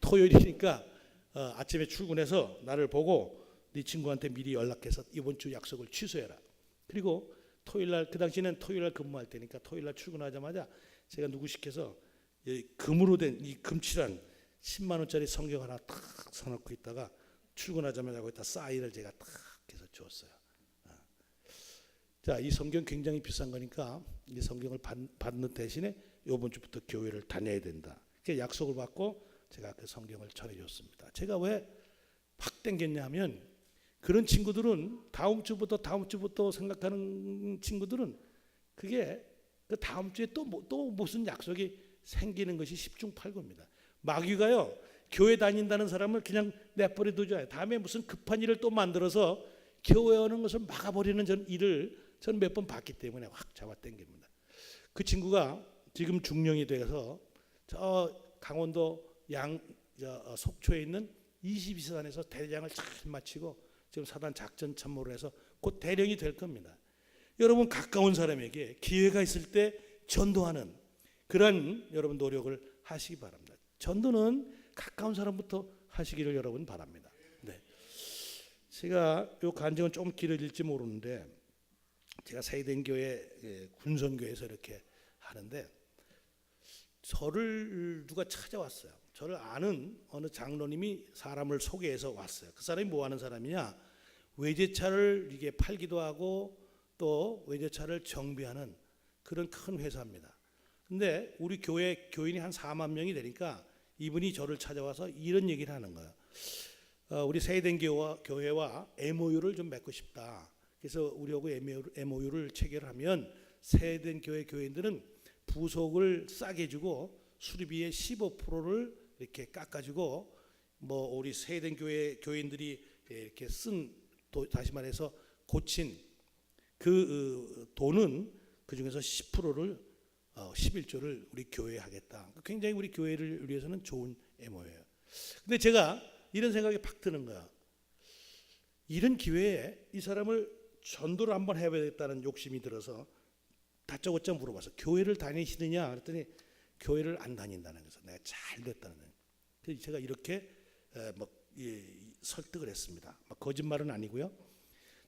토요일이니까 아침에 출근해서 나를 보고 네 친구한테 미리 연락해서 이번 주 약속을 취소해라. 그리고 토요일날 그 당시에는 토요일날 근무할 때니까 토요일날 출근하자마자 제가 누구 시켜서 금으로 된 이 금칠한 10만 원짜리 성경 하나 탁 사놓고 있다가 출근하자마자 거기다 사인을 제가 탁 해서 주었어요. 자, 이 성경 굉장히 비싼 거니까 이 성경을 받는 대신에 이번 주부터 교회를 다녀야 된다. 이렇게 약속을 받고 제가 그 성경을 전해줬습니다. 제가 왜 확 땡겼냐면 그런 친구들은 다음 주부터 생각하는 친구들은 그게 그 다음 주에 또 무슨 약속이 생기는 것이 십중팔구입니다. 마귀가요 교회 다닌다는 사람을 그냥 내버려 두지 않아요. 다음에 무슨 급한 일을 또 만들어서 교회 오는 것을 막아버리는 저는 몇 번 봤기 때문에 확 잡아 당깁니다. 그 친구가 지금 중령이 돼서 저 강원도 속초에 있는 22사단에서 대장을 잘 마치고 지금 사단 작전 참모를 해서 곧 대령이 될 겁니다. 여러분 가까운 사람에게 기회가 있을 때 전도하는 그런 여러분 노력을 하시기 바랍니다. 전도는 가까운 사람부터 하시기를 여러분 바랍니다. 네. 제가 이 간증은 좀 길어질지 모르는데 제가 세이den교회 군선교회에서 이렇게 하는데 저를 누가 찾아왔어요. 저를 아는 어느 장로님이 사람을 소개해서 왔어요. 그 사람이 뭐 하는 사람이냐? 외제차를 이게 팔기도 하고 또 외제차를 정비하는 그런 큰 회사입니다. 근데 우리 교회 교인이 한 4만 명이 되니까 이분이 저를 찾아와서 이런 얘기를 하는 거예요. 우리 세이된 교회와 MOU를 좀 맺고 싶다. 그래서 우리하고 MOU를 체결하면 세이된 교회 교인들은 부속을 싸게 주고 수리비의 15%를 이렇게 깎아주고 뭐 우리 세이된 교회 교인들이 이렇게 다시 말해서 고친 그 돈은 그 중에서 10%를 11조를 우리 교회에 하겠다. 굉장히 우리 교회를 위해서는 좋은 MOU예요. 근데 제가 이런 생각이 팍 드는 거야. 이런 기회에 이 사람을 전도를 한번 해야겠다는 욕심이 들어서 다짜고짜 물어봐서 교회를 다니시느냐 그랬더니 교회를 안 다닌다는 거죠. 내가 잘 됐다는 거예요. 그래서 제가 이렇게 설득을 했습니다. 거짓말은 아니고요.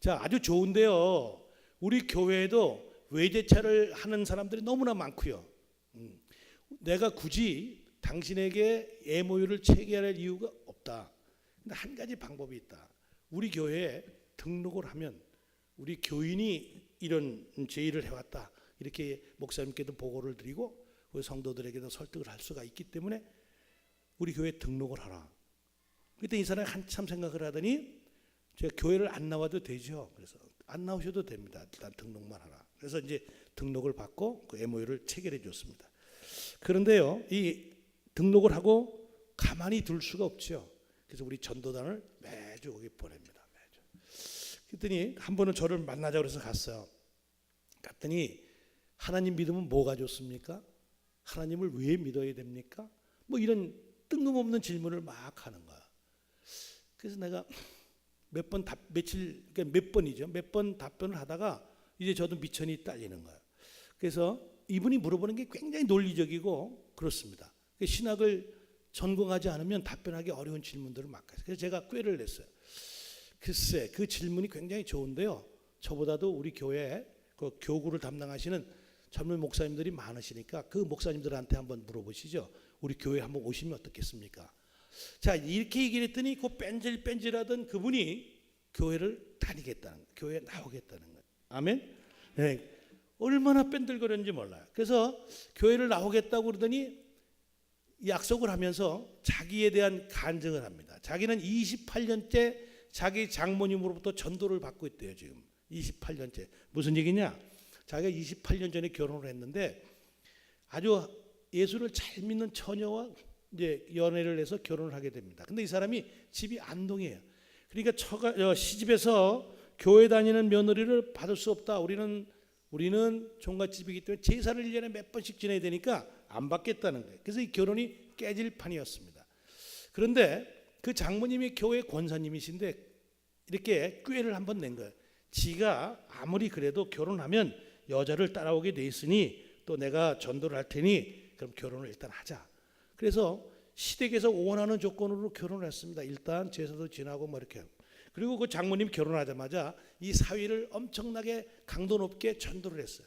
자, 아주 좋은데요. 우리 교회에도 외제차를 하는 사람들이 너무나 많고요. 내가 굳이 당신에게 MOU를 체결할 이유가 없다. 근데 한 가지 방법이 있다. 우리 교회에 등록을 하면 우리 교인이 이런 제의를 해왔다. 이렇게 목사님께도 보고를 드리고 우리 성도들에게도 설득을 할 수가 있기 때문에 우리 교회에 등록을 하라. 그때 이 사람이 한참 생각을 하더니 제가 교회를 안 나와도 되죠. 그래서 안 나오셔도 됩니다. 일단 등록만 하라. 그래서 이제 등록을 받고 그 MOU를 체결해 줬습니다. 그런데요, 이 등록을 하고 가만히 둘 수가 없죠. 그래서 우리 전도단을 매주 거기 보냅니다. 매주. 그랬더니 한 번은 저를 만나자고 해서 갔어요. 갔더니 하나님 믿으면 뭐가 좋습니까? 하나님을 왜 믿어야 됩니까? 뭐 이런 뜬금없는 질문을 막 하는 거야. 그래서 내가 몇 번 답변을 하다가 이제 저도 미천이 딸리는 거예요. 그래서 이분이 물어보는 게 굉장히 논리적이고 그렇습니다. 신학을 전공하지 않으면 답변하기 어려운 질문들을 막 해서 그래서 제가 꾀를 냈어요. 글쎄 그 질문이 굉장히 좋은데요. 저보다도 우리 교회에 그 교구를 담당하시는 젊은 목사님들이 많으시니까 그 목사님들한테 한번 물어보시죠. 우리 교회 한번 오시면 어떻겠습니까? 자, 이렇게 얘기를 했더니 그 뺀질뺀질하던 그분이 교회를 다니겠다는 거예요. 교회에 나오겠다는 거예요. 아멘? 네. 얼마나 뺀들거렸는지 몰라요. 그래서 교회를 나오겠다고 그러더니 약속을 하면서 자기에 대한 간증을 합니다. 자기는 28년째 자기 장모님으로부터 전도를 받고 있대요. 지금 28년째. 무슨 얘기냐? 자기가 28년 전에 결혼을 했는데 아주 예수를 잘 믿는 처녀와 이제 연애를 해서 결혼을 하게 됩니다. 근데 이 사람이 집이 안동이에요. 그러니까 시집에서 교회 다니는 며느리를 받을 수 없다. 우리는 종갓집이기 때문에 제사를 1년에 몇 번씩 지내야 되니까 안 받겠다는 거예요. 그래서 이 결혼이 깨질 판이었습니다. 그런데 그 장모님이 교회 권사님이신데 이렇게 꾀를 한번 낸 거예요. 지가 아무리 그래도 결혼하면 여자를 따라오게 돼 있으니 또 내가 전도를 할 테니 그럼 결혼을 일단 하자. 그래서 시댁에서 원하는 조건으로 결혼을 했습니다. 일단 제사도 지나고 뭐 이렇게. 그리고 그 장모님 결혼하자마자 이 사위를 엄청나게 강도 높게 전도를 했어요.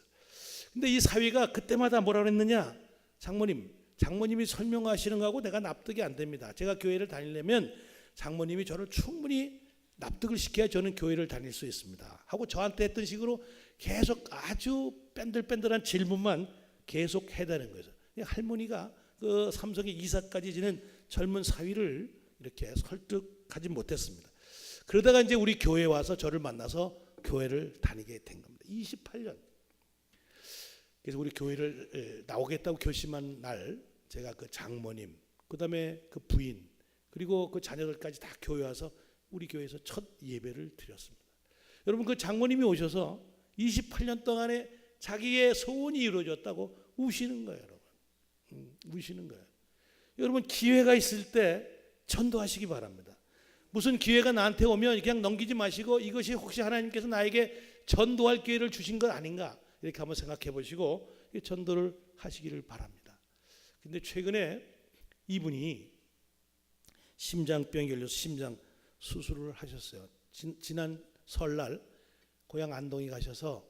근데 이 사위가 그때마다 뭐라고 했느냐? 장모님이 설명하시는 거하고 내가 납득이 안 됩니다. 제가 교회를 다니려면 장모님이 저를 충분히 납득을 시켜야 저는 교회를 다닐 수 있습니다. 하고 저한테 했던 식으로 계속 아주 뺀들뺀들한 질문만 계속 해대는 거예요. 할머니가 그 삼성의 이사까지 지낸 젊은 사위를 이렇게 설득하지 못했습니다. 그러다가 이제 우리 교회에 와서 저를 만나서 교회를 다니게 된 겁니다. 28년. 그래서 우리 교회를 나오겠다고 결심한 날 제가 그 장모님, 그다음에 그 부인, 그리고 그 자녀들까지 다 교회 와서 우리 교회에서 첫 예배를 드렸습니다. 여러분 그 장모님이 오셔서 28년 동안에 자기의 소원이 이루어졌다고 우시는 거예요, 여러분. 우시는 거예요. 여러분 기회가 있을 때 전도하시기 바랍니다. 무슨 기회가 나한테 오면 그냥 넘기지 마시고 이것이 혹시 하나님께서 나에게 전도할 기회를 주신 것 아닌가 이렇게 한번 생각해 보시고 전도를 하시기를 바랍니다. 근데 최근에 이분이 심장병이 걸려서 심장 수술을 하셨어요. 지난 설날 고향 안동에 가셔서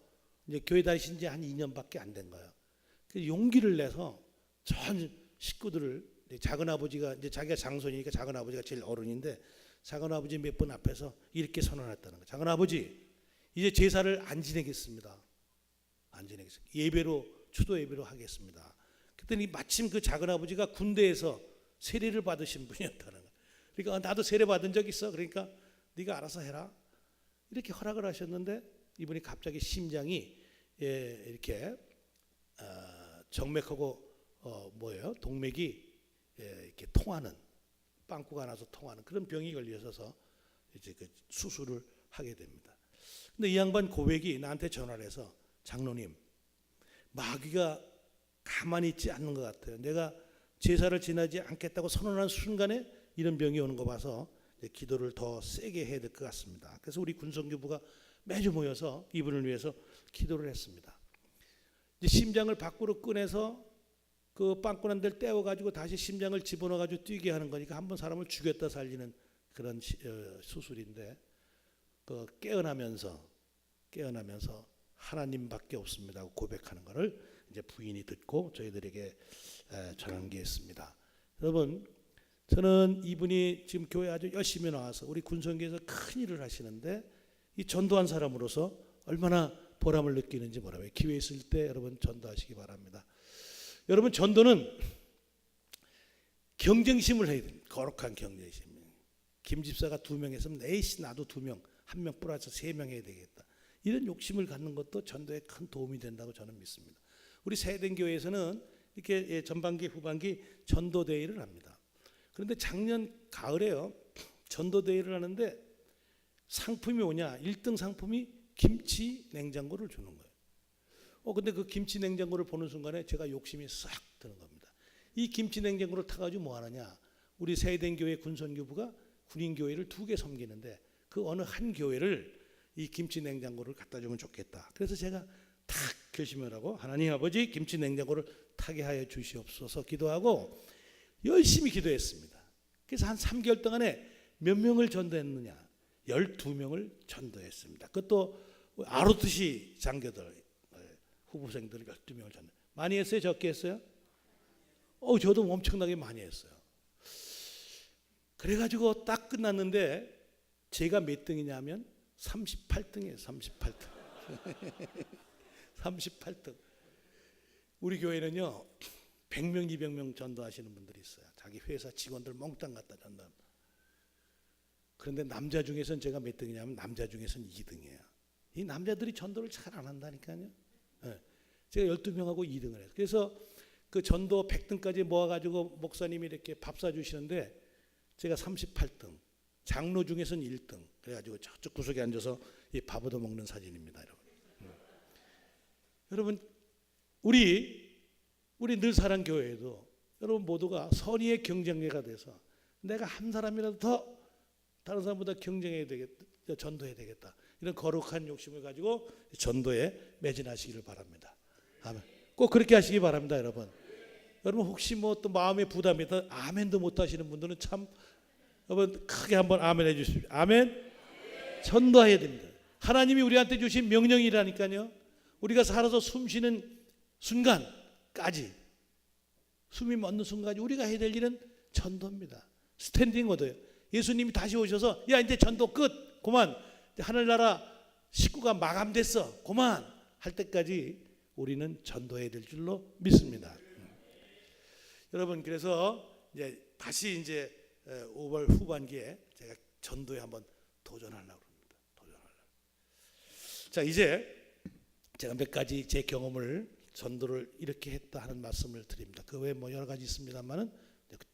이제 교회 다니신 지 한 2년밖에 안 된 거예요. 그래서 용기를 내서 전 식구들을 작은 아버지가 이제 자기가 장손이니까 작은 아버지가 제일 어른인데 작은 아버지 몇 분 앞에서 이렇게 선언했다는 거예요. 작은 아버지 이제 제사를 안 지내겠습니다. 안 지내겠습니다. 예배로 추도 예배로 하겠습니다. 그랬더니 마침 그 작은아버지가 군대에서 세례를 받으신 분이었다는 거예요. 그러니까 나도 세례 받은 적 있어. 그러니까 네가 알아서 해라. 이렇게 허락을 하셨는데 이분이 갑자기 심장이 이렇게 정맥하고 동맥이 이렇게 통하는, 빵꾸가 나서 통하는 그런 병이 걸려서 이제 그 수술을 하게 됩니다. 근데 이 양반 고백이 나한테 전화를 해서 장로님, 마귀가 가만히 있지 않는 것 같아요. 내가 제사를 지나지 않겠다고 선언한 순간에 이런 병이 오는 거 봐서 기도를 더 세게 해야 될 것 같습니다. 그래서 우리 군성교부가 매주 모여서 이분을 위해서 기도를 했습니다. 이제 심장을 밖으로 꺼내서 그 빵꾸난 데를 떼어가지고 다시 심장을 집어넣어가지고 뛰게 하는 거니까 한번 사람을 죽였다 살리는 그런 수술인데, 그 깨어나면서 하나님밖에 없습니다 하고 고백하는 것을 이제 부인이 듣고 저희들에게 전한 게 있습니다. 여러분, 저는 이분이 지금 교회 아주 열심히 나와서 우리 군성교에서 큰 일을 하시는데 이 전도한 사람으로서 얼마나 보람을 느끼는지 모르겠어요. 기회 있을 때 여러분 전도하시기 바랍니다. 여러분, 전도는 경쟁심을 해야 됩니다. 거룩한 경쟁심. 김 집사가 2명 했으면 에이씨 나도 2명, 1명 플러스 3명 해야 되겠다. 이런 욕심을 갖는 것도 전도에 큰 도움이 된다고 저는 믿습니다. 우리 세된 교회에서는 이렇게 전반기 후반기 전도대회를 합니다. 그런데 작년 가을에요, 전도대회를 하는데 상품이 뭐냐, 1등 상품이 김치 냉장고를 주는 거예요. 근데 그 김치 냉장고를 보는 순간에 제가 욕심이 싹 드는 겁니다. 이 김치 냉장고를 타가지고 뭐 하느냐, 우리 세된 교회 군선교부가 군인교회를 2개 섬기는데 그 어느 한 교회를 이 김치 냉장고를 갖다 주면 좋겠다. 그래서 제가 탁 결심을 하고 하나님 아버지 김치 냉장고를 타게 하여 주시옵소서 기도하고 열심히 기도했습니다. 그래서 한 3개월 동안에 몇 명을 전도했느냐, 12명을 전도했습니다. 그것도 아르투시 장교들, 후보생들을 12명을 전도. 많이 했어요? 적게 했어요? 저도 엄청나게 많이 했어요. 그래가지고 딱 끝났는데 제가 몇 등이냐면 38등이에요. 38등. 38등. 우리 교회는요 100명 200명 전도하시는 분들이 있어요. 자기 회사 직원들 몽땅 갖다 전도합니다. 그런데 남자 중에서는 제가 몇 등이냐면 남자 중에서는 2등이에요. 이 남자들이 전도를 잘 안 한다니까요. 제가 12명하고 2등을 해요. 그래서 그 전도 100등까지 모아가지고 목사님이 이렇게 밥 사주시는데 제가 38등, 장로 중에서는 1등. 그래가지고 저쪽 구석에 앉아서 이 밥 얻어 먹는 사진입니다, 여러분. 여러분, 우리 늘사랑 교회에도 여러분 모두가 선의의 경쟁자가 돼서 내가 한 사람이라도 더 다른 사람보다 경쟁해야 되겠다, 전도해야 되겠다, 이런 거룩한 욕심을 가지고 전도에 매진하시기를 바랍니다. 아멘. 꼭 그렇게 하시기 바랍니다, 여러분. 여러분 혹시 뭐 또 마음의 부담이 더 아멘도 못 하시는 분들은 참 여러분 크게 한번 아멘 해 주십시오. 아멘. 전도해야 됩니다. 하나님이 우리한테 주신 명령이라니까요. 우리가 살아서 숨 쉬는 순간까지, 숨이 멎는 순간까지 우리가 해야 될 일은 전도입니다. 스탠딩 오더예요. 예수님이 다시 오셔서 야 이제 전도 끝, 그만, 하늘나라 식구가 마감됐어, 그만 할 때까지 우리는 전도해야 될 줄로 믿습니다. 여러분, 그래서 이제 다시 이제 5월 후반기에 제가 전도에 한번 도전하려고 합니다. 자, 이제 제가 몇 가지 제 경험을, 전도를 이렇게 했다 하는 말씀을 드립니다. 그 외에 뭐 여러 가지 있습니다만은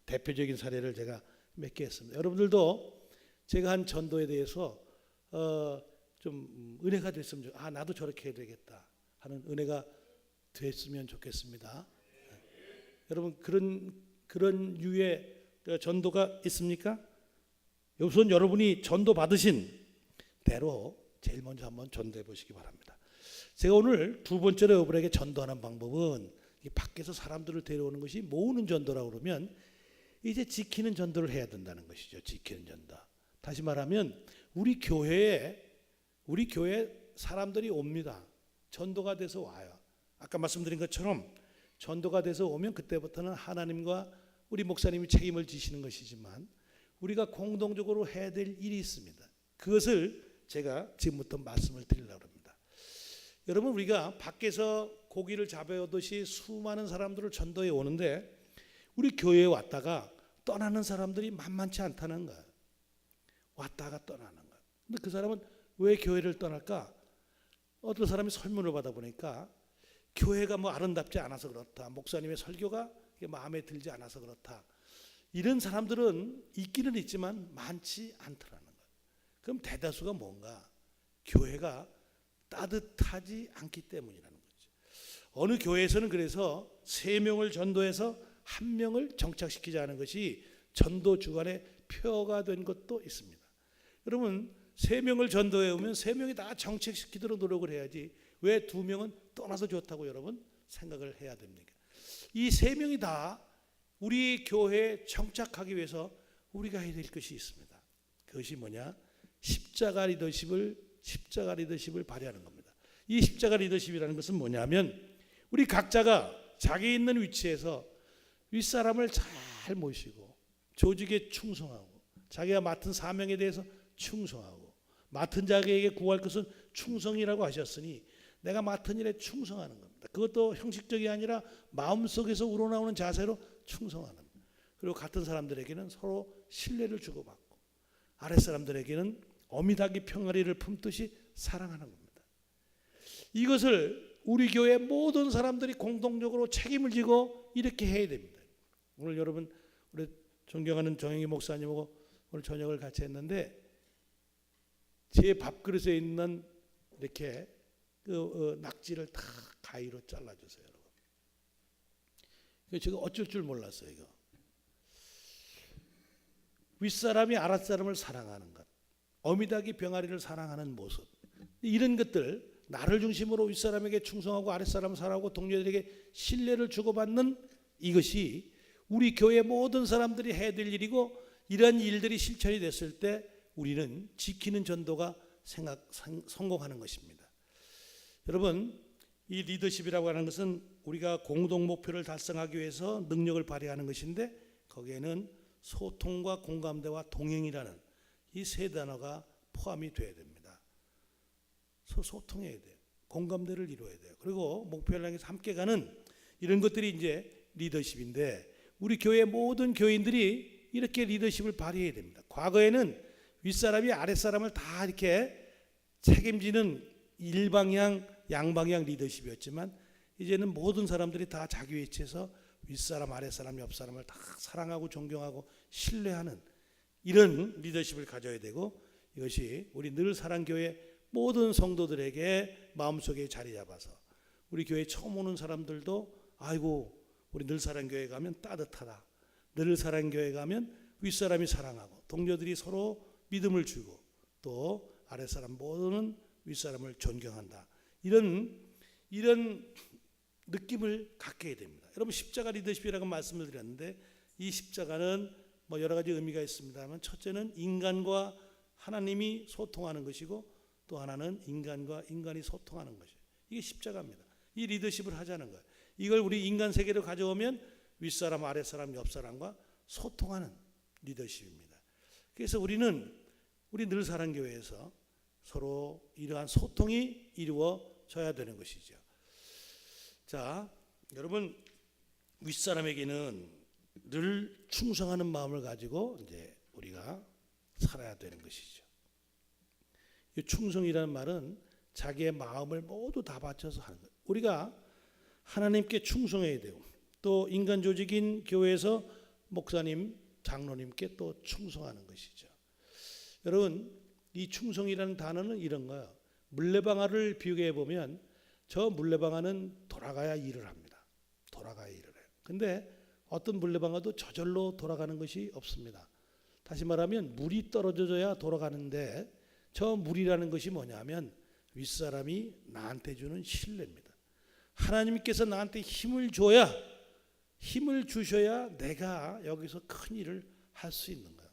대표적인 사례를 제가 몇 개 했습니다. 여러분들도 제가 한 전도에 대해서 좀 은혜가 됐으면 나도 저렇게 해야 되겠다 하는 은혜가 됐으면 좋겠습니다. 여러분, 그런 유의 전도가 있습니까? 우선 여러분이 전도 받으신 대로 제일 먼저 한번 전도해 보시기 바랍니다. 제가 오늘 두 번째로 여러분에게 전도하는 방법은 밖에서 사람들을 데려오는 것이 모으는 전도라고 그러면 이제 지키는 전도를 해야 된다는 것이죠. 지키는 전도. 다시 말하면 우리 교회에 사람들이 옵니다. 전도가 돼서 와요. 아까 말씀드린 것처럼 전도가 돼서 오면 그때부터는 하나님과 우리 목사님이 책임을 지시는 것이지만 우리가 공동적으로 해야 될 일이 있습니다. 그것을 제가 지금부터 말씀을 드리려고 합니다. 여러분, 우리가 밖에서 고기를 잡아오듯이 수많은 사람들을 전도해 오는데 우리 교회에 왔다가 떠나는 사람들이 만만치 않다는 거야. 왔다가 떠나는 거야. 근데 그 사람은 왜 교회를 떠날까? 어떤 사람이 설문을 받아보니까 교회가 뭐 아름답지 않아서 그렇다, 목사님의 설교가 마음에 들지 않아서 그렇다, 이런 사람들은 있기는 있지만 많지 않더라는 거예요. 그럼 대다수가 뭔가? 교회가 따뜻하지 않기 때문이라는 거죠. 어느 교회에서는 그래서 3명을 전도해서 1명을 정착시키자는 것이 전도 주간의 표가 된 것도 있습니다. 여러분, 3명을 전도해 오면 3명이 다 정착시키도록 노력을 해야지 왜 2명은 떠나서 좋다고 여러분 생각을 해야 됩니까? 이 3명이 다 우리 교회에 정착하기 위해서 우리가 해야 될 것이 있습니다. 그것이 뭐냐? 십자가 리더십을 발휘하는 겁니다. 이 십자가 리더십이라는 것은 뭐냐면 우리 각자가 자기 있는 위치에서 윗사람을 잘 모시고 조직에 충성하고 자기가 맡은 사명에 대해서 충성하고 맡은 자에게 구할 것은 충성이라고 하셨으니 내가 맡은 일에 충성하는 겁니다. 그것도 형식적이 아니라 마음속에서 우러나오는 자세로 충성하는 겁니다. 그리고 같은 사람들에게는 서로 신뢰를 주고받고 아랫사람들에게는 어미닭이 평아리를 품듯이 사랑하는 겁니다. 이것을 우리 교회 모든 사람들이 공동적으로 책임을 지고 이렇게 해야 됩니다. 오늘 여러분 우리 존경하는 정영희 목사님하고 오늘 저녁을 같이 했는데 제 밥그릇에 있는 이렇게 낙지를 다 가위로 잘라주세요. 여러분. 이거 제가 어쩔 줄 몰랐어요. 이거. 윗사람이 아랫사람을 사랑하는 것, 어미닭이 병아리를 사랑하는 모습, 이런 것들, 나를 중심으로 윗사람에게 충성하고 아랫사람을 사랑하고 동료들에게 신뢰를 주고받는 이것이 우리 교회 모든 사람들이 해야 될 일이고, 이러한 일들이 실천이 됐을 때 우리는 지키는 전도가 성공하는 것입니다. 여러분, 이 리더십이라고 하는 것은 우리가 공동 목표를 달성하기 위해서 능력을 발휘하는 것인데, 거기에는 소통과 공감대와 동행이라는 이 3단어가 포함이 돼야 됩니다. 소통해야 돼요. 공감대를 이루어야 돼요. 그리고 목표를 향해서 함께 가는 이런 것들이 이제 리더십인데, 우리 교회 모든 교인들이 이렇게 리더십을 발휘해야 됩니다. 과거에는 윗사람이 아랫사람을 다 이렇게 책임지는 일방향, 양방향 리더십이었지만, 이제는 모든 사람들이 다 자기 위치에서 윗사람, 아랫사람, 옆사람을 다 사랑하고 존경하고 신뢰하는 이런 리더십을 가져야 되고, 이것이 우리 늘 사랑교회 모든 성도들에게 마음속에 자리 잡아서 우리 교회 처음 오는 사람들도 아이고 우리 늘 사랑교회 가면 따뜻하다, 늘 사랑교회 가면 윗사람이 사랑하고 동료들이 서로 믿음을 주고 또 아랫사람 모두는 윗사람을 존경한다, 이런 느낌을 갖게 됩니다. 여러분, 십자가 리더십이라고 말씀을 드렸는데, 이 십자가는 뭐 여러 가지 의미가 있습니다만, 첫째는 인간과 하나님이 소통하는 것이고, 또 하나는 인간과 인간이 소통하는 것이에요. 이게 십자가입니다. 이 리더십을 하자는 거예요. 이걸 우리 인간 세계로 가져오면 윗사람, 아랫사람, 옆사람과 소통하는 리더십입니다. 그래서 우리 늘 사랑교회에서 서로 이러한 소통이 이루어져야 되는 것이죠. 자, 여러분, 윗사람에게는 늘 충성하는 마음을 가지고 이제 우리가 살아야 되는 것이죠. 이 충성이라는 말은 자기의 마음을 모두 다 바쳐서 하는 거예요. 우리가 하나님께 충성해야 되고, 또 인간 조직인 교회에서 목사님, 장로님께 또 충성하는 것이죠. 여러분, 이 충성이라는 단어는 이런 거예요. 물레방아를 비유해 보면 저 물레방아는 돌아가야 일을 합니다. 돌아가야 일을 해요. 근데 어떤 물레방아도 저절로 돌아가는 것이 없습니다. 다시 말하면 물이 떨어져야 돌아가는데, 저 물이라는 것이 뭐냐면 윗사람이 나한테 주는 신뢰입니다. 하나님께서 나한테 힘을 주셔야 내가 여기서 큰 일을 할 수 있는 거예요.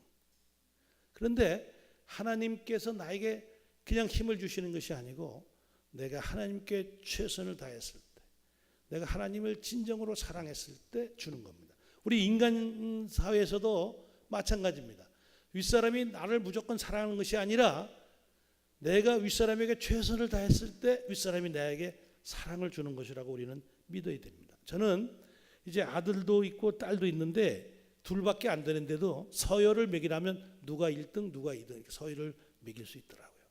그런데 하나님께서 나에게 그냥 힘을 주시는 것이 아니고, 내가 하나님께 최선을 다했을 때, 내가 하나님을 진정으로 사랑했을 때 주는 겁니다. 우리 인간 사회에서도 마찬가지입니다. 윗사람이 나를 무조건 사랑하는 것이 아니라, 내가 윗사람에게 최선을 다했을 때 윗사람이 나에게 사랑을 주는 것이라고 우리는 믿어야 됩니다. 저는 이제 아들도 있고 딸도 있는데 둘밖에 안 되는데도 서열을 매기라면 누가 1등 누가 2등 이렇게 서열을 매길 수 있더라고요.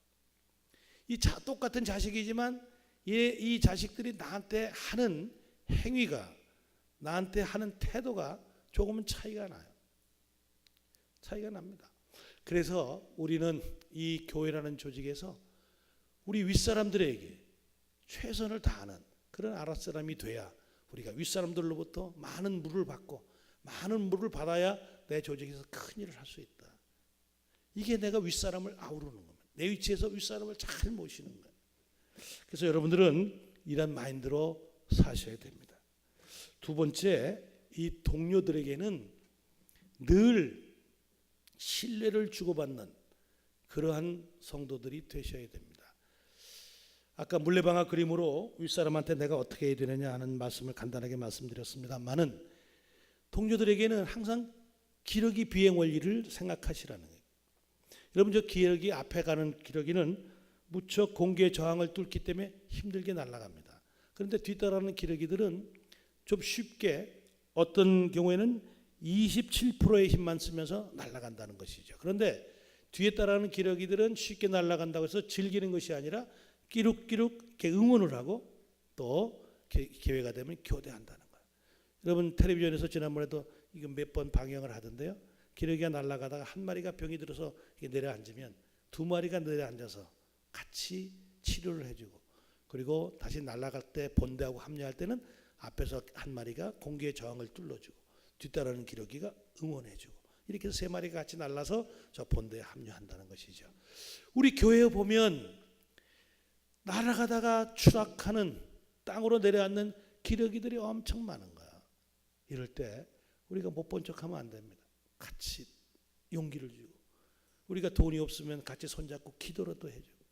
똑같은 자식이지만 이 자식들이 나한테 하는 행위가, 나한테 하는 태도가 조금은 차이가 나요. 차이가 납니다. 그래서 우리는 이 교회라는 조직에서 우리 윗사람들에게 최선을 다하는 그런 아랫사람이 돼야 우리가 윗사람들로부터 많은 물을 받고 많은 물을 받아야 내 조직에서 큰 일을 할 수 있다. 이게 내가 윗사람을 아우르는 겁니다. 내 위치에서 윗사람을 잘 모시는 거예요. 그래서 여러분들은 이런 마인드로 사셔야 됩니다. 두 번째, 이 동료들에게는 늘 신뢰를 주고받는 그러한 성도들이 되셔야 됩니다. 아까 물레방아 그림으로 윗사람한테 내가 어떻게 해야 되느냐 하는 말씀을 간단하게 말씀드렸습니다만은 동료들에게는 항상 기러기 비행 원리를 생각하시라는 거예요. 여러분, 저 기러기 앞에 가는 기러기는 무척 공기의 저항을 뚫기 때문에 힘들게 날아갑니다. 그런데 뒤따라오는 기러기들은 좀 쉽게, 어떤 경우에는 27%의 힘만 쓰면서 날아간다는 것이죠. 그런데 뒤에 따라오는 기러기들은 쉽게 날아간다고 해서 즐기는 것이 아니라 끼룩끼룩 이렇게 응원을 하고 또 기회가 되면 교대한다는 거예요. 여러분, 텔레비전에서 지난번에도 이거 몇 번 방영을 하던데요. 기러기가 날아가다가 한 마리가 병이 들어서 내려앉으면 두 마리가 내려앉아서 같이 치료를 해주고, 그리고 다시 날아갈 때 본대하고 합류할 때는 앞에서 한 마리가 공기의 저항을 뚫어주고 뒤따르는 기러기가 응원해주고, 이렇게 해서 세 마리가 같이 날라서 저 본대에 합류한다는 것이죠. 우리 교회에 보면 날아가다가 추락하는, 땅으로 내려앉는 기러기들이 엄청 많은 거야. 이럴 때 우리가 못 본 척하면 안 됩니다. 같이 용기를 주고, 우리가 돈이 없으면 같이 손잡고 기도라도 해주고,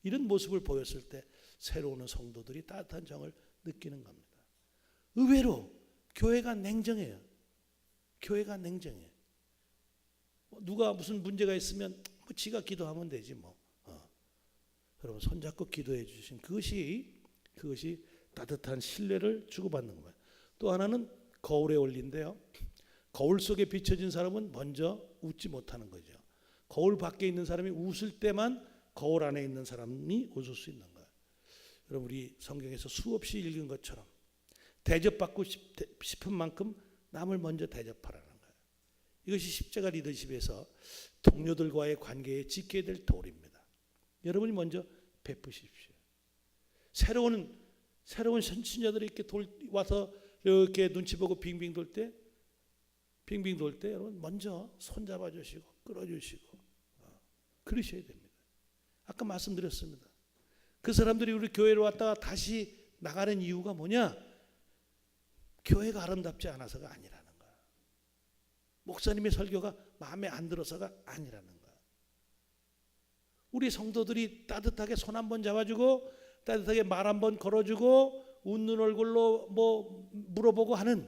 이런 모습을 보였을 때 새로 오는 성도들이 따뜻한 정을 느끼는 겁니다. 의외로 교회가 냉정해요. 교회가 냉정해. 누가 무슨 문제가 있으면 지가 기도하면 되지 뭐. 여러분, 손잡고 기도해 주신 그것이 따뜻한 신뢰를 주고받는 거예요. 또 하나는 거울의 원리인데요. 거울 속에 비춰진 사람은 먼저 웃지 못하는 거죠. 거울 밖에 있는 사람이 웃을 때만 거울 안에 있는 사람이 웃을 수 있는 거예요. 여러분, 우리 성경에서 수없이 읽은 것처럼 대접받고 싶은 만큼 남을 먼저 대접하라는 거예요. 이것이 십자가 리더십에서 동료들과의 관계에 지켜야 될 도리입니다. 여러분이 먼저 베푸십시오. 새로운 신자들이 이렇게 와서 이렇게 눈치 보고 빙빙 돌 때 여러분 먼저 손잡아 주시고 끌어주시고 그러셔야 됩니다. 아까 말씀드렸습니다. 그 사람들이 우리 교회로 왔다가 다시 나가는 이유가 뭐냐? 교회가 아름답지 않아서가 아니라는 거야. 목사님의 설교가 마음에 안 들어서가 아니라는 거야. 우리 성도들이 따뜻하게 손 한번 잡아주고 따뜻하게 말 한번 걸어주고 웃는 얼굴로 뭐 물어보고 하는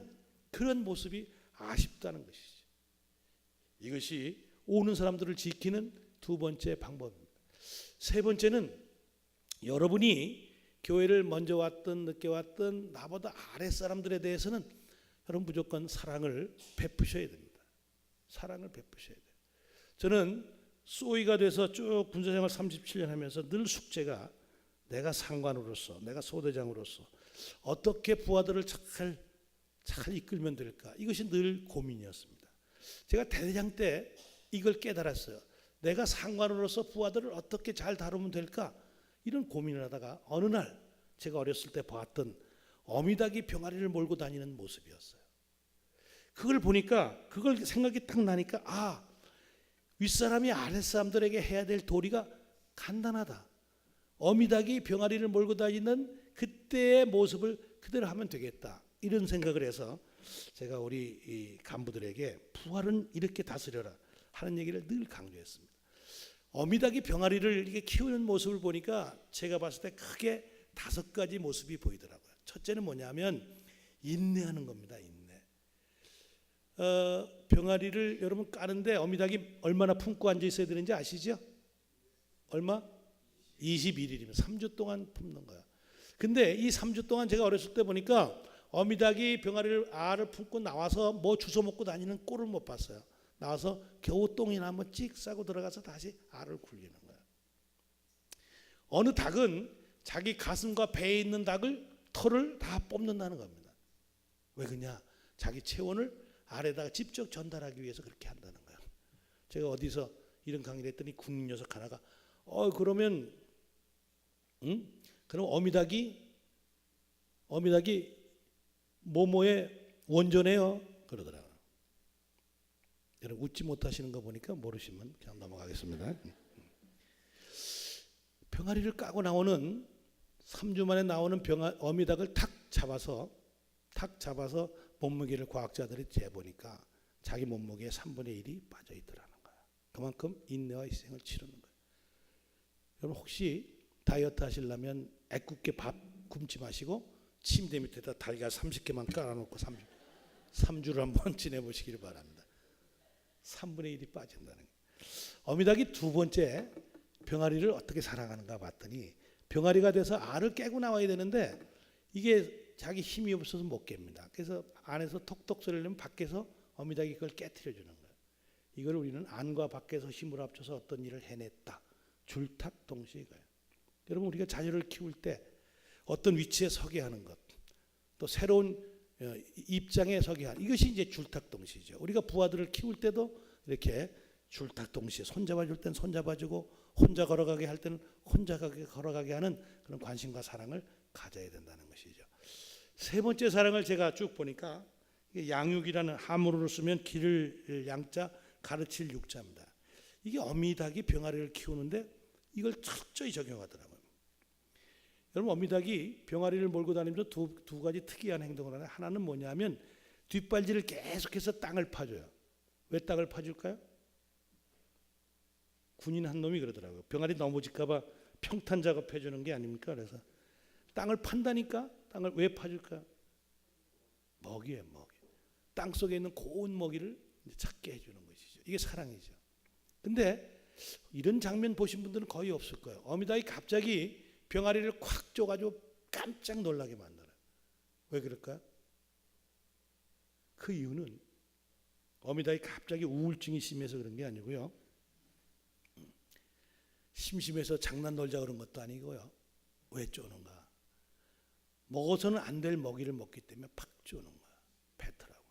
그런 모습이 아쉽다는 것이죠. 이것이 오는 사람들을 지키는 두 번째 방법입니다. 세 번째는 여러분이 교회를 먼저 왔든 늦게 왔든 나보다 아랫사람들에 대해서는 여러분 무조건 사랑을 베푸셔야 됩니다. 사랑을 베푸셔야 돼요. 저는 소위가 돼서 쭉 군사생활 37년 하면서 늘 숙제가 내가 상관으로서, 내가 소대장으로서 어떻게 부하들을 잘 이끌면 될까? 이것이 늘 고민이었습니다. 제가 대대장 때 이걸 깨달았어요. 내가 상관으로서 부하들을 어떻게 잘 다루면 될까? 이런 고민을 하다가 어느 날 제가 어렸을 때 봤던 어미닭이 병아리를 몰고 다니는 모습이었어요. 그걸 보니까, 그걸 생각이 딱 나니까 윗사람이 아랫사람들에게 해야 될 도리가 간단하다. 어미닭이 병아리를 몰고 다니는 그때의 모습을 그대로 하면 되겠다. 이런 생각을 해서 제가 우리 이 간부들에게 부하는 이렇게 다스려라 하는 얘기를 늘 강조했습니다. 어미닭이 병아리를 이렇게 키우는 모습을 보니까 제가 봤을 때 크게 5가지 모습이 보이더라고요. 첫째는 뭐냐면 인내하는 겁니다. 인내. 병아리를 여러분 까는데 어미닭이 얼마나 품고 앉아 있어야 되는지 아시죠? 얼마? 21일이면 3주 동안 품는 거야. 근데 이 3주 동안 제가 어렸을 때 보니까 어미닭이 병아리를 알을 품고 나와서 뭐 주워 먹고 다니는 꼴을 못 봤어요. 나와서 겨우 똥이나 한번 찍 싸고 들어가서 다시 알을 굴리는 거예요. 어느 닭은 자기 가슴과 배에 있는 털을 다 뽑는다는 겁니다. 왜 그러냐? 자기 체온을 알에다가 직접 전달하기 위해서 그렇게 한다는 거예요. 제가 어디서 이런 강의를 했더니 국민 녀석 하나가 그러면 그럼 어미닭이 뭐뭐의 원조네요 그러더라고요. 여러분 웃지 못하시는 거 보니까 모르시면 그냥 넘어가겠습니다. 병아리를 까고 나오는 3주 만에 나오는 어미닭을 탁 잡아서 몸무게를 과학자들이 재보니까 자기 몸무게의 3분의 1이 빠져 있더라는 거야. 그만큼 인내와 희생을 치르는 거예요. 여러분 혹시 다이어트 하시려면 애꿎게 밥 굶지 마시고 침대 밑에다 달걀 30개만 깔아놓고 3주를 한번 지내보시길 바랍니다. 3분의 1이 빠진다는 거예요. 어미닭이 두 번째 병아리를 어떻게 사랑하는가 봤더니 병아리가 돼서 알을 깨고 나와야 되는데 이게 자기 힘이 없어서 못 깹니다. 그래서 안에서 톡톡 소리를 내면 밖에서 어미닭이 그걸 깨트려 주는 거예요. 이걸 우리는 안과 밖에서 힘을 합쳐서 어떤 일을 해냈다. 줄탁동시 이거예요. 여러분 우리가 자녀를 키울 때 어떤 위치에 서게 하는 것, 또 새로운 입장에 서게 하는 이것이 이제 줄탁동시죠. 우리가 부하들을 키울 때도 이렇게 줄탁동시 손잡아줄 땐 손잡아주고 혼자 걸어가게 할 때는 혼자 걸어가게 하는 그런 관심과 사랑을 가져야 된다는 것이죠. 세 번째 사랑을 제가 쭉 보니까 양육이라는 한문으로 쓰면 기를 양자 가르칠 육자입니다. 이게 어미닭이 병아리를 키우는데 이걸 철저히 적용하더라고요. 여러분 어미닭이 병아리를 몰고 다니면서 두 가지 특이한 행동을 하나요. 하나는 뭐냐면 뒷발질을 계속해서 땅을 파줘요. 왜 땅을 파줄까요? 군인 한 놈이 그러더라고요. 병아리 넘어질까 봐 평탄 작업해 주는 게 아닙니까? 그래서 땅을 판다니까. 땅을 왜 파줄까요? 먹이에요, 먹이. 땅 속에 있는 고운 먹이를 찾게 해주는 것이죠. 이게 사랑이죠. 근데 이런 장면 보신 분들은 거의 없을 거예요. 어미닭이 갑자기 병아리를 콱 쪼가지고 깜짝 놀라게 만들어요. 왜 그럴까요? 그 이유는 어미닭이 갑자기 우울증이 심해서 그런 게 아니고요. 심심해서 장난 놀자 그런 것도 아니고요. 왜 쪼는가? 먹어서는 안 될 먹이를 먹기 때문에 팍 쪼는 거야. 뱉으라고.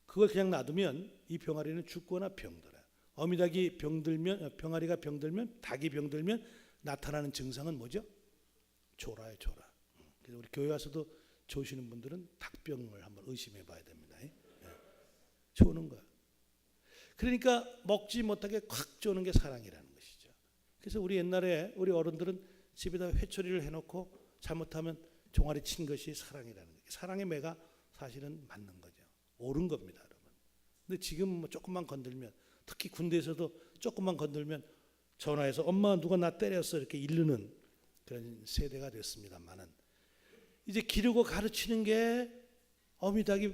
그걸 그냥 놔두면 이 병아리는 죽거나 병들어요. 어미닭이 병들면, 병아리가 병들면, 닭이 병들면 나타나는 증상은 뭐죠? 조라예요, 조라. 그래서 우리 교회 와서도 조시는 분들은 닭병을 한번 의심해 봐야 됩니다. 조는 거야. 그러니까 먹지 못하게 콱 쪼는 게 사랑이라는 것이죠. 그래서 우리 옛날에 우리 어른들은 집에다 회초리를 해놓고 잘못하면 종아리 친 것이 사랑이라는 거예요. 사랑의 매가 사실은 맞는 거죠. 옳은 겁니다, 여러분. 근데 지금 뭐 조금만 건들면, 특히 군대에서도 조금만 건들면 전화해서 엄마 누가 나 때렸어 이렇게 이르는 그런 세대가 됐습니다만은 이제 기르고 가르치는 게 어미닭이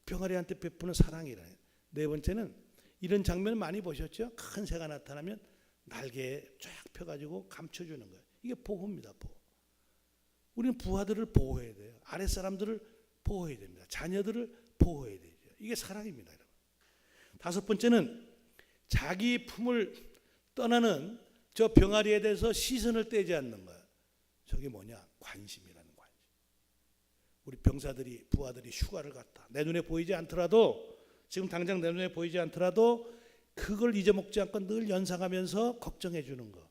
병아리한테 베푸는 사랑이라는 거예요. 네 번째는 이런 장면을 많이 보셨죠? 큰 새가 나타나면 날개에 쫙 펴가지고 감춰주는 거예요. 이게 보호입니다, 보호. 우리는 부하들을 보호해야 돼요. 아랫사람들을 보호해야 됩니다. 자녀들을 보호해야 되죠. 이게 사랑입니다, 여러분. 다섯 번째는 자기 품을 떠나는 저 병아리에 대해서 시선을 떼지 않는 거예요. 저게 뭐냐? 관심이라는 관심. 우리 병사들이, 부하들이 휴가를 갔다. 내 눈에 보이지 않더라도, 지금 당장 내 눈에 보이지 않더라도 그걸 잊어먹지 않고 늘 연상하면서 걱정해 주는 거.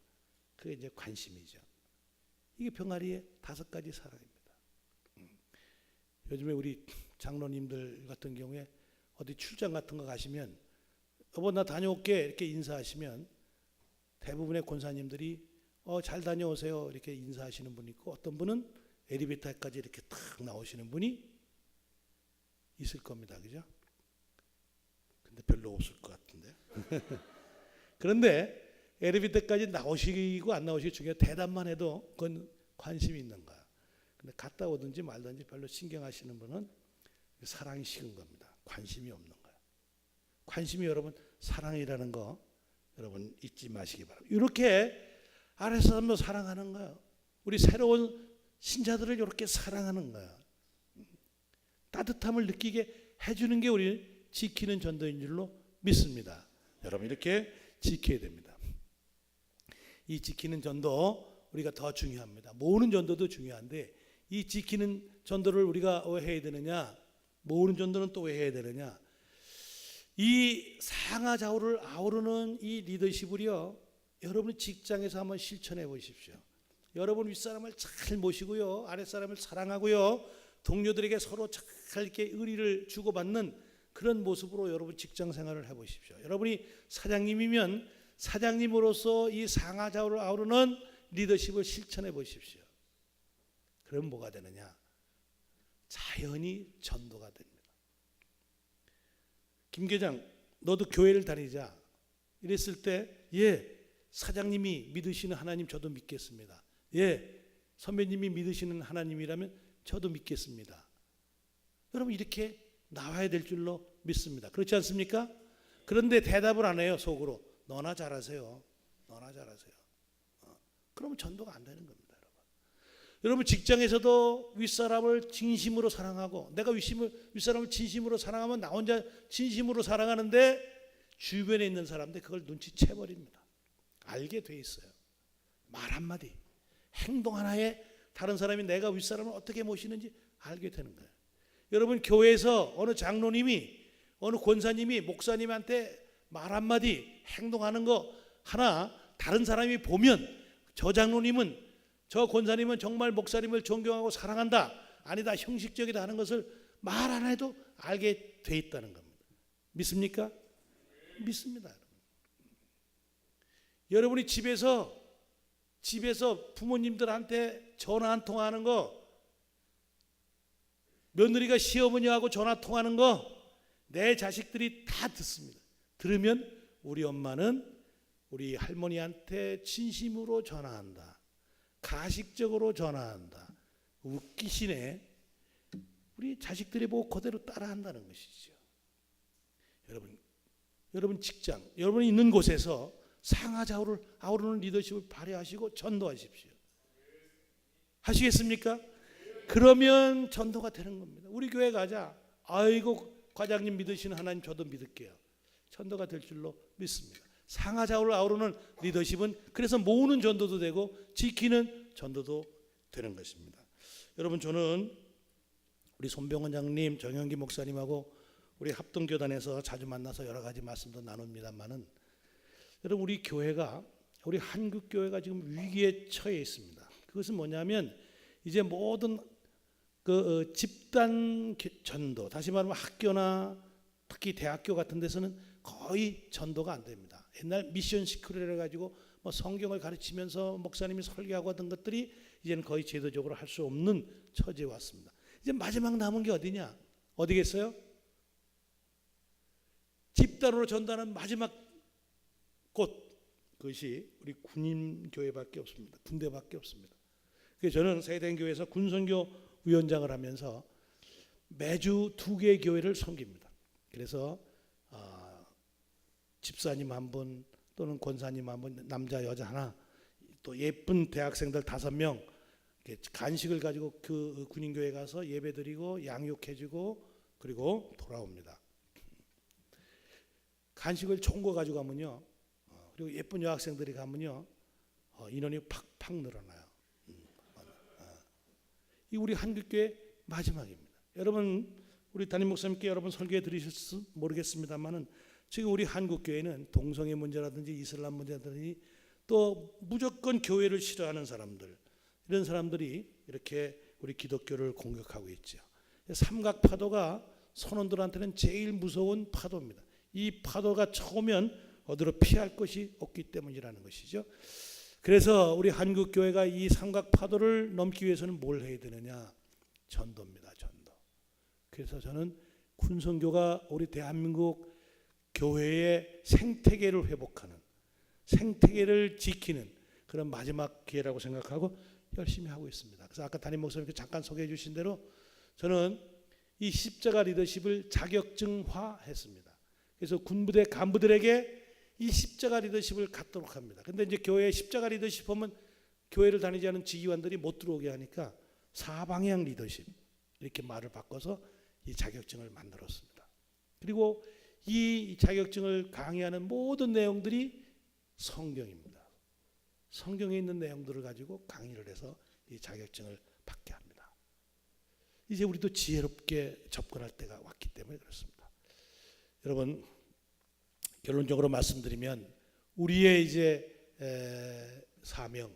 그게 이제 관심이죠. 이게 병아리의 다섯 가지 사랑입니다. 요즘에 우리 장로님들 같은 경우에 어디 출장 같은 거 가시면 여보 나 다녀올게 이렇게 인사하시면 대부분의 권사님들이 잘 다녀오세요 이렇게 인사하시는 분이 있고 어떤 분은 엘리베이터까지 이렇게 탁 나오시는 분이 있을 겁니다. 그죠? 근데 별로 없을 것 같은데. 그런데 엘리베이터까지 나오시고 안 나오시기 중에 대답만 해도 그건 관심이 있는 거야. 근데 갔다 오든지 말든지 별로 신경하시는 분은 사랑이 식은 겁니다. 관심이 없는 거야. 관심이 여러분 사랑이라는 거 여러분 잊지 마시기 바랍니다. 이렇게 아랫사람도 사랑하는 거예요. 우리 새로운 신자들을 이렇게 사랑하는 거야. 따뜻함을 느끼게 해주는 게 우리 지키는 전도인 줄로 믿습니다. 여러분 이렇게 지켜야 됩니다. 이 지키는 전도 우리가 더 중요합니다. 모으는 전도도 중요한데 이 지키는 전도를 우리가 왜 해야 되느냐, 모으는 전도는 또 왜 해야 되느냐, 이 상하좌우를 아우르는 이 리더십을요, 여러분이 직장에서 한번 실천해 보십시오. 여러분 윗사람을 잘 모시고요, 아랫사람을 사랑하고요, 동료들에게 서로 잘 이렇게 의리를 주고받는 그런 모습으로 여러분 직장 생활을 해 보십시오. 여러분이 사장님이면 사장님으로서 이 상하좌우를 아우르는 리더십을 실천해 보십시오. 그럼 뭐가 되느냐? 자연히 전도가 됩니다. 김 계장, 너도 교회를 다니자. 이랬을 때, 예, 사장님이 믿으시는 하나님 저도 믿겠습니다. 예, 선배님이 믿으시는 하나님이라면 저도 믿겠습니다. 여러분 이렇게 나와야 될 줄로 믿습니다. 그렇지 않습니까? 그런데 대답을 안 해요. 속으로 너나 잘하세요. 너나 잘하세요. 그러면 전도가 안 되는 겁니다. 여러분 직장에서도 윗사람을 진심으로 사랑하고, 내가 윗사람을 진심으로 사랑하면 나 혼자 진심으로 사랑하는데 주변에 있는 사람들 그걸 눈치채버립니다. 알게 돼 있어요. 말 한마디, 행동 하나에 다른 사람이 내가 윗사람을 어떻게 모시는지 알게 되는 거예요. 여러분 교회에서 어느 장로님이, 어느 권사님이 목사님한테 말 한마디, 행동하는 거 하나 다른 사람이 보면 저 장로님은, 저 권사님은 정말 목사님을 존경하고 사랑한다, 아니다, 형식적이다 하는 것을 말 안 해도 알게 돼 있다는 겁니다. 믿습니까? 믿습니다. 여러분이 집에서 부모님들한테 전화 한 통화하는 거, 며느리가 시어머니하고 전화 통화하는 거 내 자식들이 다 듣습니다. 들으면 우리 엄마는 우리 할머니한테 진심으로 전화한다, 가식적으로 전화한다, 웃기시네, 우리 자식들이 보고 그대로 따라한다는 것이죠. 여러분 직장, 여러분이 있는 곳에서 상하좌우를 아우르는 리더십을 발휘하시고 전도하십시오. 하시겠습니까? 그러면 전도가 되는 겁니다. 우리 교회 가자. 아이고 과장님 믿으시는 하나님 저도 믿을게요. 전도가 될 줄로 믿습니다. 상하좌우를 아우르는 리더십은 그래서 모으는 전도도 되고 지키는 전도도 되는 것입니다. 여러분 저는 우리 손병원 장님, 정영기 목사님하고 우리 합동교단에서 자주 만나서 여러 가지 말씀도 나눕니다만은, 여러분 우리 교회가, 우리 한국교회가 지금 위기에 처해 있습니다. 그것은 뭐냐면 이제 모든 그 집단 전도, 다시 말하면 학교나 특히 대학교 같은 데서는 거의 전도가 안 됩니다. 옛날 미션 시크릿을 해가지고 뭐 성경을 가르치면서 목사님이 설교하고 하던 것들이 이제는 거의 제도적으로 할 수 없는 처지에 왔습니다. 이제 마지막 남은 게 어디냐? 어디겠어요? 집단으로 전도하는 마지막 곳, 그것이 우리 군인교회밖에 없습니다. 군대밖에 없습니다. 그래서 저는 세대교회에서 군선교 위원장을 하면서 매주 2개의 교회를 섬깁니다. 그래서 집사님 한 분 또는 권사님 한 분, 남자 여자 하나, 또 예쁜 대학생들 5명 간식을 가지고 그 군인교회 가서 예배드리고 양육해주고 그리고 돌아옵니다. 간식을 좋은 거 가지고 가면요, 그리고 예쁜 여학생들이 가면요, 인원이 팍팍 늘어나요. 이 우리 한국교회 마지막입니다. 여러분 우리 담임 목사님께 여러분 설교해 드리실지 모르겠습니다만은 지금 우리 한국교회는 동성애 문제라든지 이슬람 문제라든지 또 무조건 교회를 싫어하는 사람들, 이런 사람들이 이렇게 우리 기독교를 공격하고 있죠. 삼각파도가 선원들한테는 제일 무서운 파도입니다. 이 파도가 쳐오면 어디로 피할 것이 없기 때문이라는 것이죠. 그래서 우리 한국교회가 이 삼각파도를 넘기 위해서는 뭘 해야 되느냐? 전도입니다. 전도. 그래서 저는 군선교가 우리 대한민국 교회의 생태계를 회복하는, 생태계를 지키는 그런 마지막 기회라고 생각하고 열심히 하고 있습니다. 그래서 아까 담임 목사님께 잠깐 소개해 주신 대로 저는 이 십자가 리더십을 자격증화했습니다. 그래서 군부대 간부들에게 이 십자가 리더십을 갖도록 합니다. 근데 이제 교회에 십자가 리더십 하면 교회를 다니지 않은 지휘관들이 못 들어오게 하니까 사방향 리더십 이렇게 말을 바꿔서 이 자격증을 만들었습니다. 그리고 이 자격증을 강의하는 모든 내용들이 성경입니다. 성경에 있는 내용들을 가지고 강의를 해서 이 자격증을 받게 합니다. 이제 우리도 지혜롭게 접근할 때가 왔기 때문에 그렇습니다. 여러분, 결론적으로 말씀드리면 우리의 이제 사명,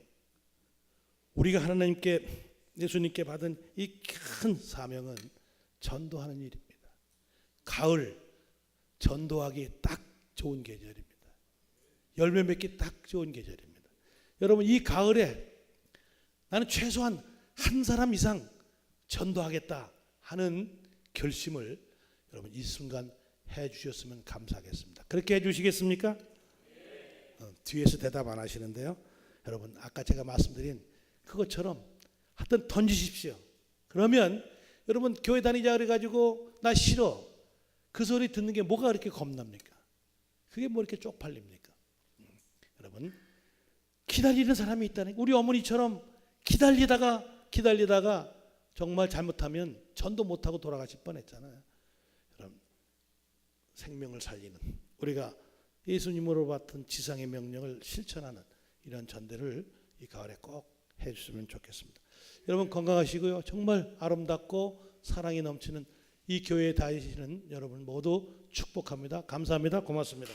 우리가 하나님께 예수님께 받은 이 큰 사명은 전도하는 일입니다. 가을 전도하기 딱 좋은 계절입니다. 열매 맺기 딱 좋은 계절입니다. 여러분, 이 가을에 나는 최소한 한 사람 이상 전도하겠다 하는 결심을 여러분 이 순간 해 주셨으면 감사하겠습니다. 그렇게 해 주시겠습니까? 뒤에서 대답 안 하시는데요. 여러분, 아까 제가 말씀드린 그것처럼 하여튼 던지십시오. 그러면 여러분, 교회 다니자 그래가지고 나 싫어, 그 소리 듣는 게 뭐가 그렇게 겁납니까? 그게 뭐 이렇게 쪽팔립니까? 여러분, 기다리는 사람이 있다는, 우리 어머니처럼 기다리다가 정말 잘못하면 전도 못하고 돌아가실 뻔했잖아요. 여러분, 생명을 살리는, 우리가 예수님으로 받은 지상의 명령을 실천하는 이런 전대를 이 가을에 꼭 해주시면 좋겠습니다. 여러분, 건강하시고요. 정말 아름답고 사랑이 넘치는 이 교회에 다니시는 여러분 모두 축복합니다. 감사합니다. 고맙습니다.